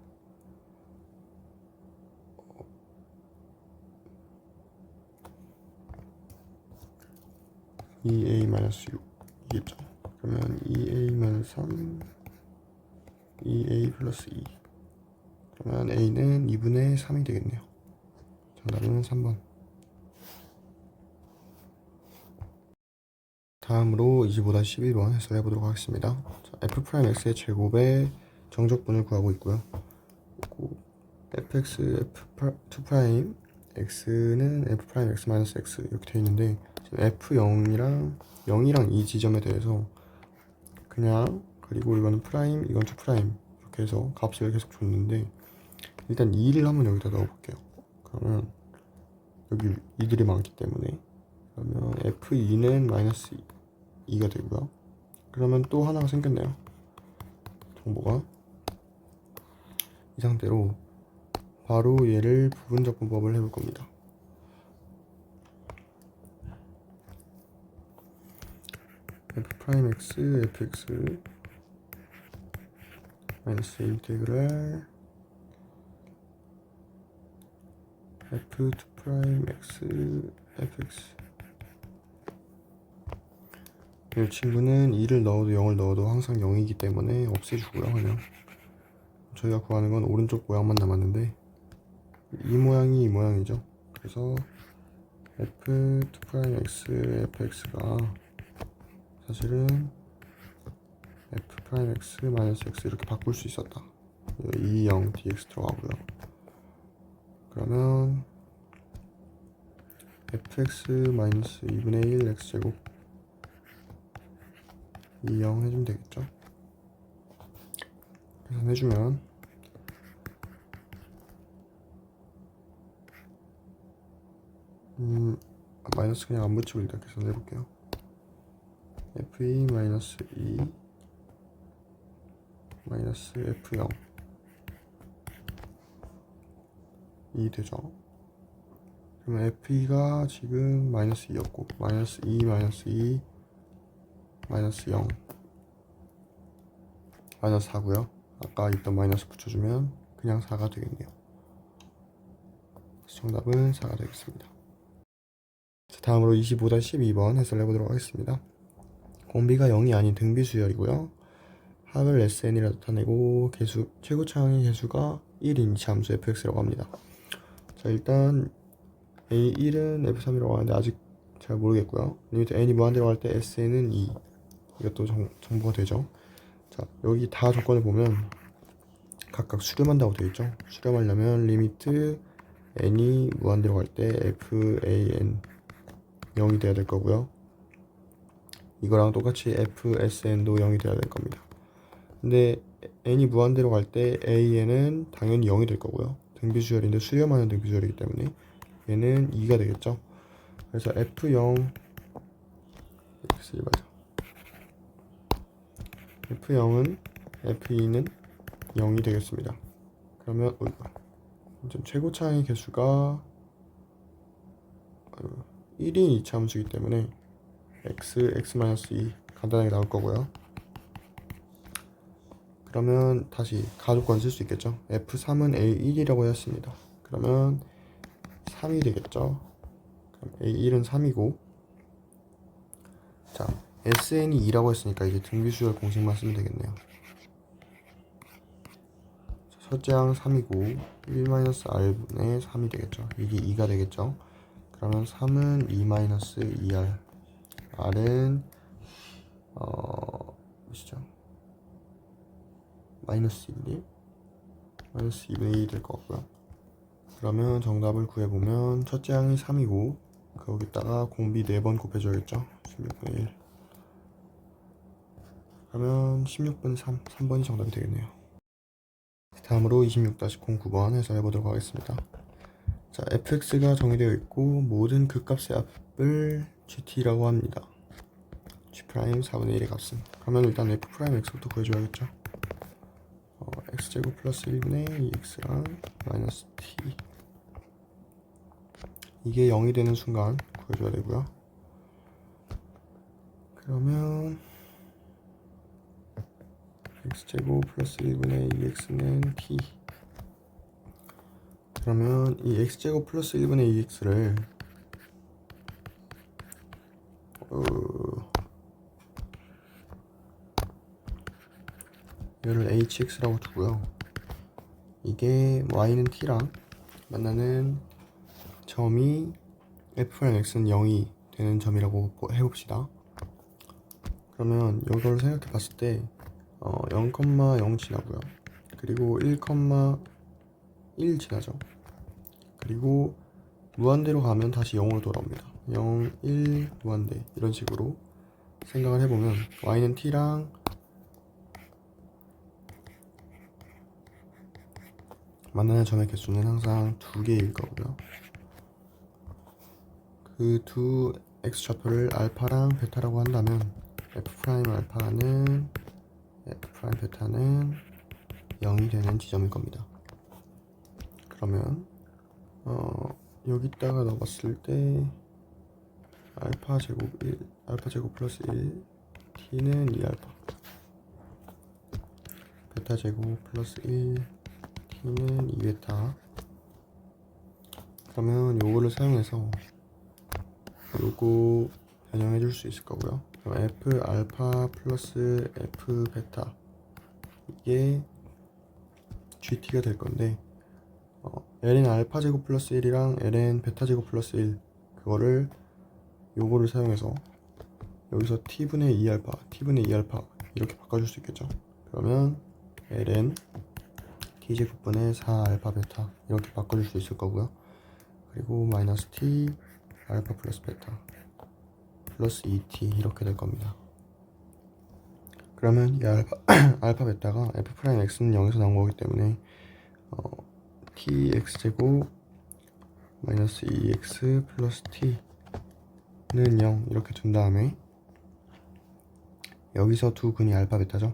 2a 마이너스 6이겠죠. 그러면 2a 마이너스 3 2a 플러스 2 그러면 a는 2분의 3이 되겠네요. 정답은 3번. 다음으로 25-11번 해설해 보도록 하겠습니다. 자, f'x의 제곱의 정적분을 구하고 있고요. 그리고 fx f2' x는 f'x-x 이렇게 되어 있는데 지금 f0이랑 0이랑 이 지점에 대해서 그냥 그리고 이거는 프라임 이건 2' 이렇게 해서 값을 계속 줬는데 일단 2를 한번 여기다 넣어 볼게요. 그러면 여기 2들이 많기 때문에 그러면 f2는 마이너스 2가 되고요. 그러면 또 하나가 생겼네요. 정보가 이 상태로 바로 얘를 부분적분법을 해볼 겁니다. f'x fx 마이너스 인테그랄 f2'x fx 이 친구는 2를 넣어도 0을 넣어도 항상 0이기 때문에 없애주고요. 그냥 저희가 구하는 건 오른쪽 모양만 남았는데 이 모양이 이 모양이죠. 그래서 f2'x fx가 사실은 f'x-x 이렇게 바꿀 수 있었다. 2, 0 dx 들어가고요. 그러면 fx-2분의 1 x제곱 2, 0 해주면 되겠죠. 계산해주면 마이너스 그냥 안 붙이고 일단 계산해볼게요. f2 마이너스 2 마이너스 f0 2 되죠. 그러면 f2가 지금 마이너스 2였고 마이너스 2 마이너스 2 마이너스 0 마이너스 4고요. 아까 있던 마이너스 붙여주면 그냥 4가 되겠네요. 정답은 4가 되겠습니다. 다음으로 25-12번 해설해 보도록 하겠습니다. 공비가 0이 아닌 등비 수열이고요. 합을 SN이라 나타내고 개수 최고차항의 개수가 1인 함수 fx라고 합니다. 자, 일단 A1은 F3이라고 하는데 아직 잘 모르겠고요. 리미트 n이 무한대로 갈 때 SN은 2 이것도 정보가 되죠. 자, 여기 다 조건을 보면 각각 수렴한다고 되어 있죠. 수렴하려면 리미트 n이 무한대로 갈 때 FAN 0이 돼야 될 거고요. 이거랑 똑같이 FSN도 0이 돼야 될 겁니다. 근데 n이 무한대로 갈 때 AN은 당연히 0이 될 거고요. 등비수열인데 수렴하는 등비수열이기 때문에 얘는 2가 되겠죠. 그래서 F0 이렇게 쓰지 마자. F0은 F2는 0이 되겠습니다. 그러면 최고차항의 개수가 1이 이차함수이기 때문에 x-2 간단하게 나올 거고요. 그러면 다시 가속권 쓸 수 있겠죠. f3은 a1이라고 했습니다. 그러면 3이 되겠죠. 그럼 a1은 3이고, 자 sn이 2라고 했으니까 이제 등비수열 공식만 쓰면 되겠네요. 첫째 항 3이고 1-r분의 3이 되겠죠. 이게 2가 되겠죠. 그러면 3은 2-2r, r은 몇이죠? 마이너스 2분의 1? 마이너스 2분의 1이 될 것 같고요. 그러면 정답을 구해보면 첫째 항이 3이고 거기다가 공비 4번 곱해줘야겠죠. 16분의 1. 그러면 16분의 3, 3번이 정답이 되겠네요. 다음으로 26-09번 해설해보도록 하겠습니다. 자, fx가 정의되어 있고 모든 극값의 합을 gt라고 합니다. g' 4분의 1의 값은, 그러면 일단 f'x부터 구해줘야겠죠. x제곱 플러스 1분의 2x랑 마이너스 t, 이게 0이 되는 순간 구해줘야 되고요. 그러면 x제곱 플러스 1분의 2x는 t, 그러면 이 x제곱 플러스 1분의 2x를 얘를 hx라고 두고요. 이게 y는 t랑 만나는 점이 f랑 x는 0이 되는 점이라고 해봅시다. 그러면 이걸 생각해 봤을 때 0,0 지나고요. 그리고 1,1 지나죠. 그리고 무한대로 가면 다시 0으로 돌아옵니다. 0, 1, 무한대, 이런 식으로 생각을 해보면 y는 t랑 만나는 점의 개수는 항상 2개일 거고요. 그 두 x좌표를 알파랑 베타라고 한다면 f' 알파는 f' 베타는 0이 되는 지점일 겁니다. 그러면 여기다가 넣어봤을 때 알파 제곱 1, 알파 제곱 플러스 1, t는 2알파, 베타 제곱 플러스 1, t는 2베타. 그러면 요거를 사용해서 요거 변형해 줄 수 있을 거고요. 그럼 f 알파 플러스 f 베타, 이게 gt가 될 건데 ln 알파 제곱 플러스 1이랑 ln 베타 제곱 플러스 1, 그거를 요거를 사용해서 여기서 t분의 2알파, t분의 2알파 이렇게 바꿔줄 수 있겠죠. 그러면 ln t제곱분의 4알파 베타 이렇게 바꿔줄 수 있을 거고요. 그리고 마이너스 t 알파 플러스 베타 플러스 2t 이렇게 될 겁니다. 그러면 이 알파 베타가 f'x는 0에서 나온 거기 때문에 tx제곱 마이너스 2x 플러스 t는 0 이렇게 둔 다음에 여기서 두 근이 알파 베타죠.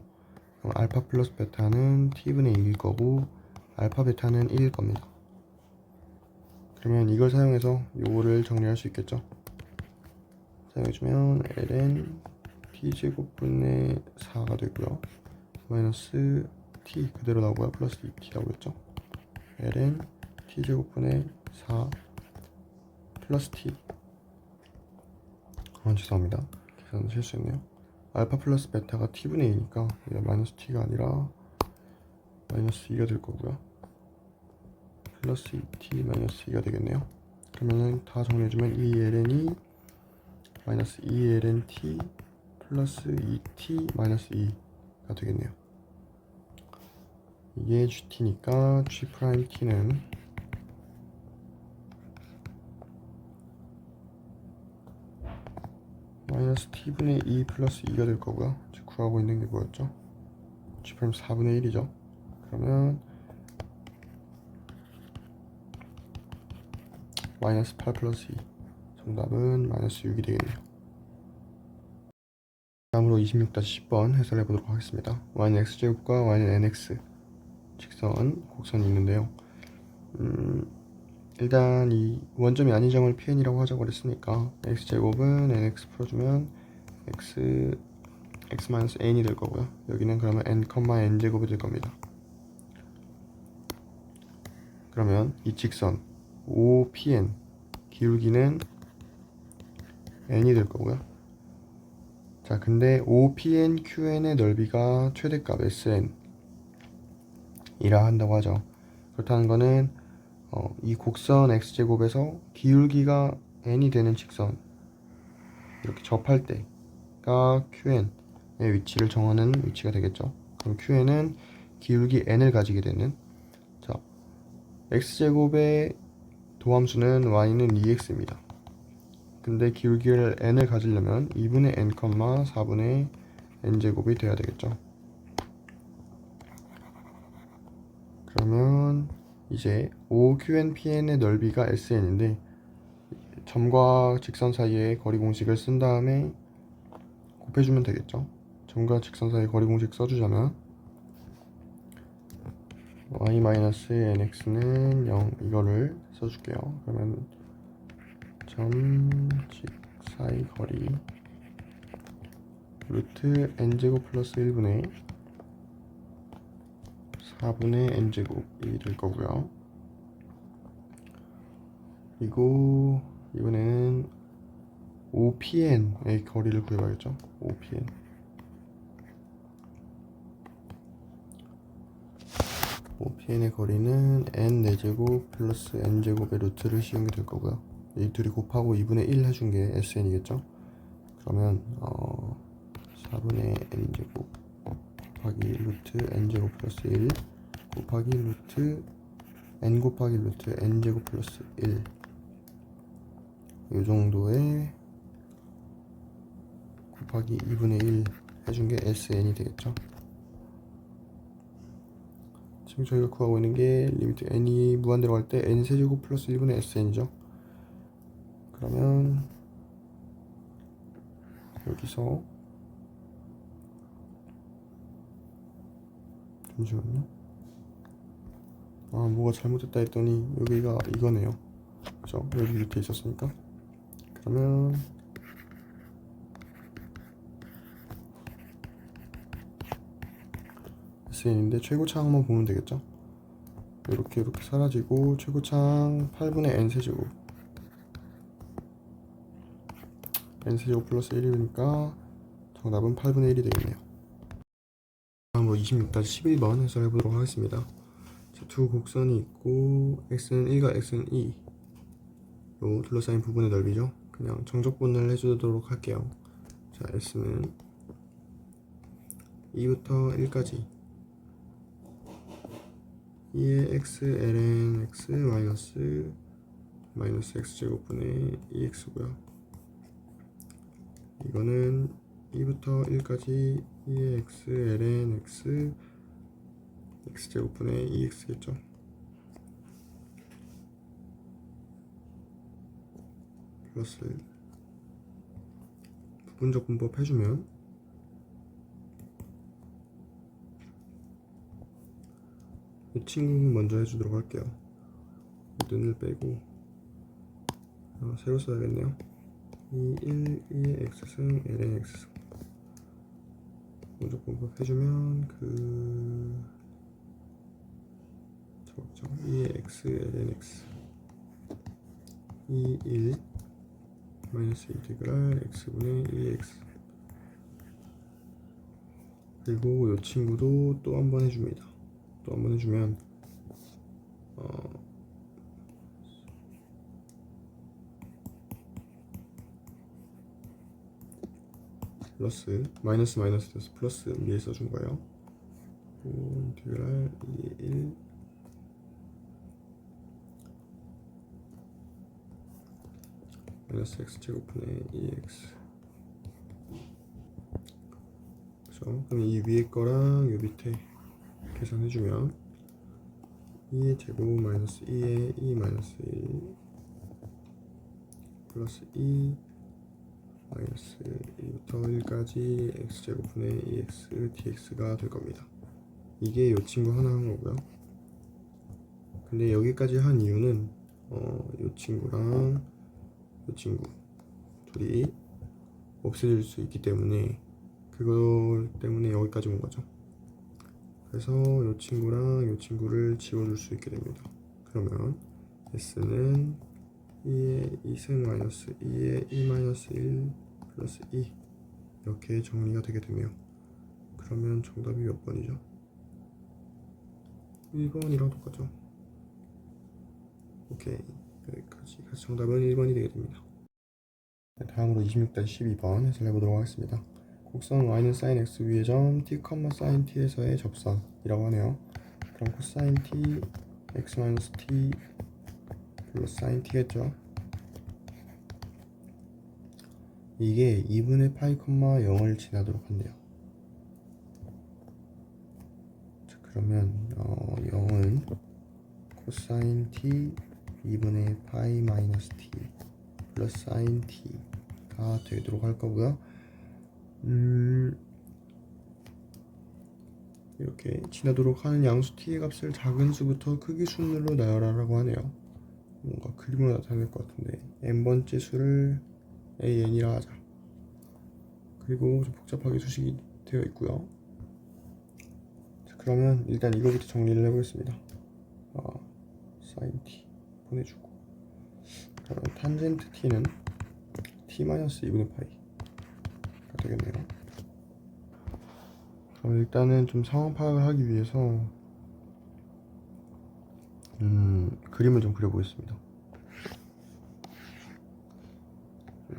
그럼 알파 플러스 베타는 t분의 2일 거고 알파 베타는 1일 겁니다. 그러면 이걸 사용해서 요거를 정리할 수 있겠죠. 사용해주면 ln t제곱분의 4가 되고요. 마이너스 t 그대로 나오고요. 플러스 2t 나오겠죠. ln t제곱분의 4 플러스 t, 죄송합니다. 계산 실수했네요. 알파 플러스 베타가 t분의 2니까 이게 마이너스 t가 아니라 마이너스 2가 될 거고요. 플러스 2t 마이너스 2가 되겠네요. 그러면은 다 정리해주면 2ln이 마이너스 2ln-t 플러스 2t 마이너스 2가 되겠네요. 이게 gt니까 g't는 마이너스 t분의 2 플러스 2가 될 거고요. 지금 구하고 있는 게 뭐였죠? g' 4분의 1이죠. 그러면 마이너스 8 플러스 2, 정답은 마이너스 6이 되겠네요. 다음으로 26-10번 해설해 보도록 하겠습니다. y는 x제곱과 y는 nx 직선 곡선이 있는데요. 일단 이 원점이 아닌 점을 pn이라고 하자고 그랬으니까 x제곱은 nx 풀어주면 x-n이 될 거고요. 여기는 그러면 n,n제곱이 될 겁니다. 그러면 이 직선 OPN 기울기는 n이 될 거고요. 자, 근데 OPN QN의 넓이가 최대값 SN 이라 한다고 하죠. 그렇다는 거는 이 곡선 x제곱에서 기울기가 n이 되는 직선 이렇게 접할 때가 QN의 위치를 정하는 위치가 되겠죠. 그럼 QN은 기울기 n을 가지게 되는, 자, x제곱의 도함수는 y는 2x입니다. 근데 기울기를 n을 가지려면 2분의 n, 4분의 n제곱이 돼야 되겠죠. 그러면 이제 OQNPN의 넓이가 SN인데 점과 직선 사이에 거리 공식을 쓴 다음에 곱해주면 되겠죠. 점과 직선 사이에 거리 공식 써주자면 y-nx는 0 이거를 써줄게요. 그러면 점, 직 사이 거리 루트 n제곱 플러스 1분의 4분의 n제곱이 될 거고요. 그리고 이번에는 OPN의 거리를 구해봐야겠죠. OPN의 거리는 n4제곱 플러스 n제곱의 루트를 씌운 게 될 거고요. 이 둘이 곱하고 2분의 1 해준 게 SN이겠죠. 그러면 4분의 n제곱 곱하기 루트 n제곱 플러스 1 곱하기 루트 n 곱하기 루트 n제곱 플러스 1 이 정도에 곱하기 2분의 1 해준 게 SN이 되겠죠. 지금 저희가 구하고 있는 게 리미트 n이 무한대로 갈 때 n세제곱 플러스 1분의 SN이죠. 그러면 여기서 잠시만요. 뭐가 잘못됐다 했더니 여기가 이거네요. 그죠? 여기 밑에 있었으니까. 그러면 SN인데 최고차항 한번 보면 되겠죠? 이렇게 사라지고 최고차항 8분의 n세제곱 n세제곱 플러스 1이니까 정답은 8분의 1이 되겠네요. 다음으로 26-11번 해설해 보도록 하겠습니다. 자, 두 곡선이 있고 x는 1과 x는 2 요 둘러싸인 부분의 넓이죠. 그냥 정적분을 해주도록 할게요. 자, x는 2부터 1까지 2의 x ln x 마이너스 x제곱분의 2x고요. 이거는 2부터 1까지 2의 x ln x x제곱분의 2x겠죠. 플러스 부분적 분법 해주면 이 친구 먼저 해주도록 할게요. 눈을 빼고 새로 써야겠네요. 2의 x승 ln x승 부분적 분법 해주면 저거죠. 2의 x ln x 1 마이너스 인테그랄 x분의 2x 그리고 이 친구도 또 한 번 해줍니다. 또 한 번 해주면 플러스 마이너스 돼서 플러스 위에 써준 거예요. 인테그랄 2의 1 마이너스 x제곱분의 2x 그래서 그럼 이 위에 거랑 이 밑에 계산해주면 2의 제곱 마이너스 2의 2 마이너스 1 플러스 2 마이너스 1부터 1까지 x제곱분의 2x dx가 될 겁니다. 이게 이 친구 하나 한 거고요. 근데 여기까지 한 이유는 이 친구랑 이 친구 둘이 없어질 수 있기 때문에 그거 때문에 여기까지 온 거죠. 그래서 이 친구랑 이 친구를 지워줄 수 있게 됩니다. 그러면 S는 2의 2승 마이너스 2의 2 마이너스 1 플러스 2 이렇게 정리가 되게 되며 그러면 정답이 몇 번이죠? 1번이랑 똑같죠? 오케이, 여기까지. 그래서 정답은 1번이 되게 됩니다. 네, 다음으로 26-12번 해설해 보도록 하겠습니다. 곡선 y는 sin x 위의 점 t, sin t에서의 접선이라고 하네요. 그럼 코사인 t x 마이너스 t 플러스 sin t겠죠. 이게 2분의 파이, 0을 지나도록 한대요. 자, 그러면 0은 코사인 t 2분의 파이 마이너스 t 플러스 sin t가 되도록 할 거고요. 이렇게 지나도록 하는 양수 t의 값을 작은 수부터 크기 순으로 나열하라고 하네요. 뭔가 그림으로 나타낼 것 같은데 n번째 수를 an이라 하자. 그리고 좀 복잡하게 수식이 되어 있고요. 자, 그러면 일단 이거부터 정리를 해보겠습니다. sin t 보내주고, 그러면 탄젠트 t는 t-2분의 파이가 되겠네요. 그럼 일단은 좀 상황 파악을 하기 위해서 그림을 좀 그려보겠습니다.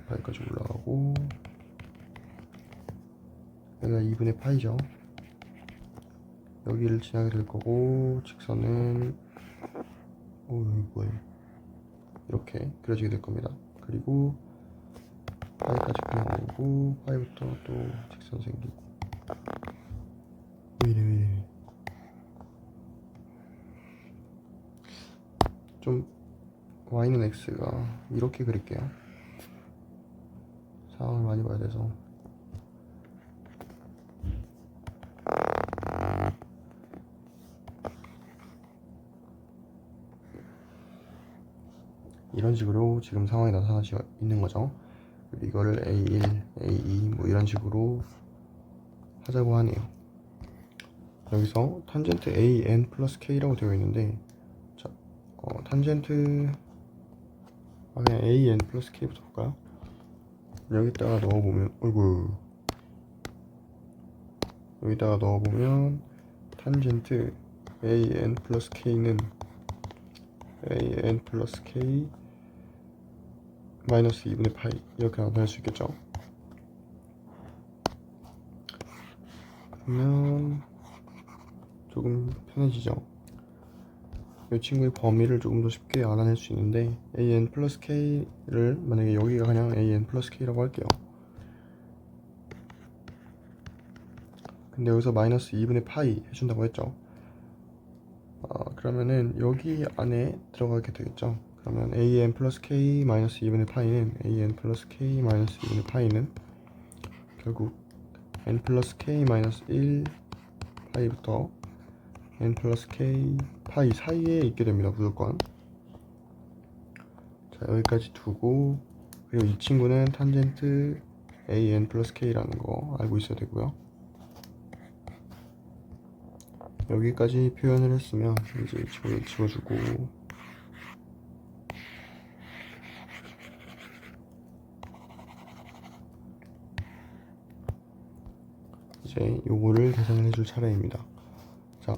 파이까지 올라가고 여기가 2분의 파이죠. 여기를 지나게 될 거고 직선은 여기 뭐예요? 이렇게 그려지게 될 겁니다. 그리고 파이까지 그냥 오고 파이부터 또 직선 생기고 왜 이래 좀 y는 x가 이렇게 그릴게요. 상황을 많이 봐야 돼서 이런 식으로 지금 상황이 나타나고 있는 거죠. 그리고 이거를 A1, A2 뭐 이런 식으로 하자고 하네요. 여기서 탄젠트 AN 플러스 K라고 되어 있는데 자, 탄젠트 그냥 AN 플러스 K부터 볼까요? 여기다가 넣어보면 여기다가 넣어보면 탄젠트 AN 플러스 K는 AN 플러스 K 마이너스 2분의 파이 이렇게 나타낼 수 있겠죠. 그러면 조금 편해지죠. 이 친구의 범위를 조금 더 쉽게 알아낼 수 있는데 an 플러스 k를 만약에 여기가 그냥 an 플러스 k라고 할게요. 근데 여기서 마이너스 2분의 파이 해준다고 했죠. 그러면은 여기 안에 들어가게 되겠죠. 그러면 an 플러스 k 마이너스 2분의 파이는 an 플러스 k 마이너스 2분의 파이는 결국 n 플러스 k 마이너스 1 파이부터 n 플러스 k 파이 사이에 있게 됩니다. 무조건. 자, 여기까지 두고 그리고 이 친구는 탄젠트 an 플러스 k라는 거 알고 있어야 되고요. 여기까지 표현을 했으면 이제 이 친구를 지워주고 이제 요거를 계산을 해줄 차례입니다. 자,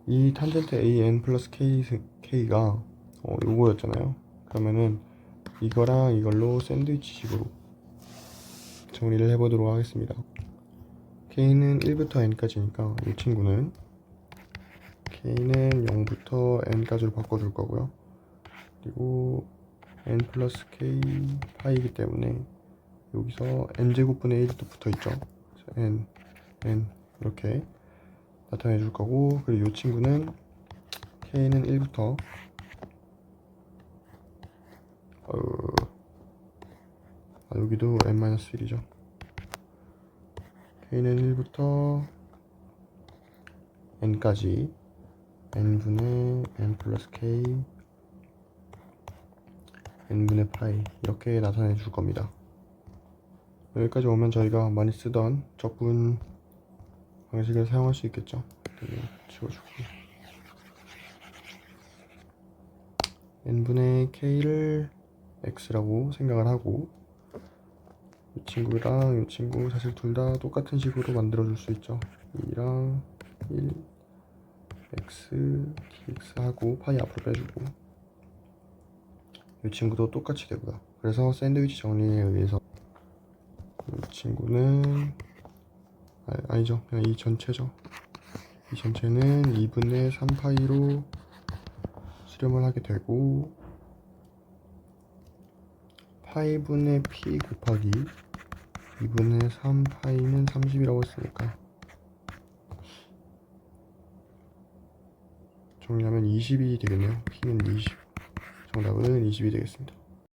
이 탄젠트 an 플러스 k가 요거였잖아요. 그러면은 이거랑 이걸로 샌드위치식으로 정리를 해보도록 하겠습니다. k는 1부터 n까지니까 이 친구는 k는 0부터 n까지로 바꿔줄 거고요. 그리고 n 플러스 k 파이이기 때문에 여기서 n제곱분의 1도 붙어있죠. n 이렇게 나타내 줄 거고, 그리고 이 친구는 k는 1부터 여기도 n-1이죠. k는 1부터 n까지 n분의 n 플러스 k n분의 파이 이렇게 나타내 줄 겁니다. 여기까지 오면 저희가 많이 쓰던 적분 방식을 사용할 수 있겠죠. 지워주고 n분의 k를 x라고 생각을 하고, 이 친구랑 이 친구 사실 둘 다 똑같은 식으로 만들어 줄 수 있죠. 2랑 1 x dx 하고 파이 앞으로 빼주고, 이 친구도 똑같이 되고요. 그래서 샌드위치 정리에 의해서 이 친구는 아니죠, 그냥 이 전체죠. 이 전체는 2분의 3파이로 수렴을 하게 되고, 파이분의 p 곱하기 2분의 3파이는 30이라고 했으니까 정리하면 20이 되겠네요. p는 20, 정답은 20이 되겠습니다.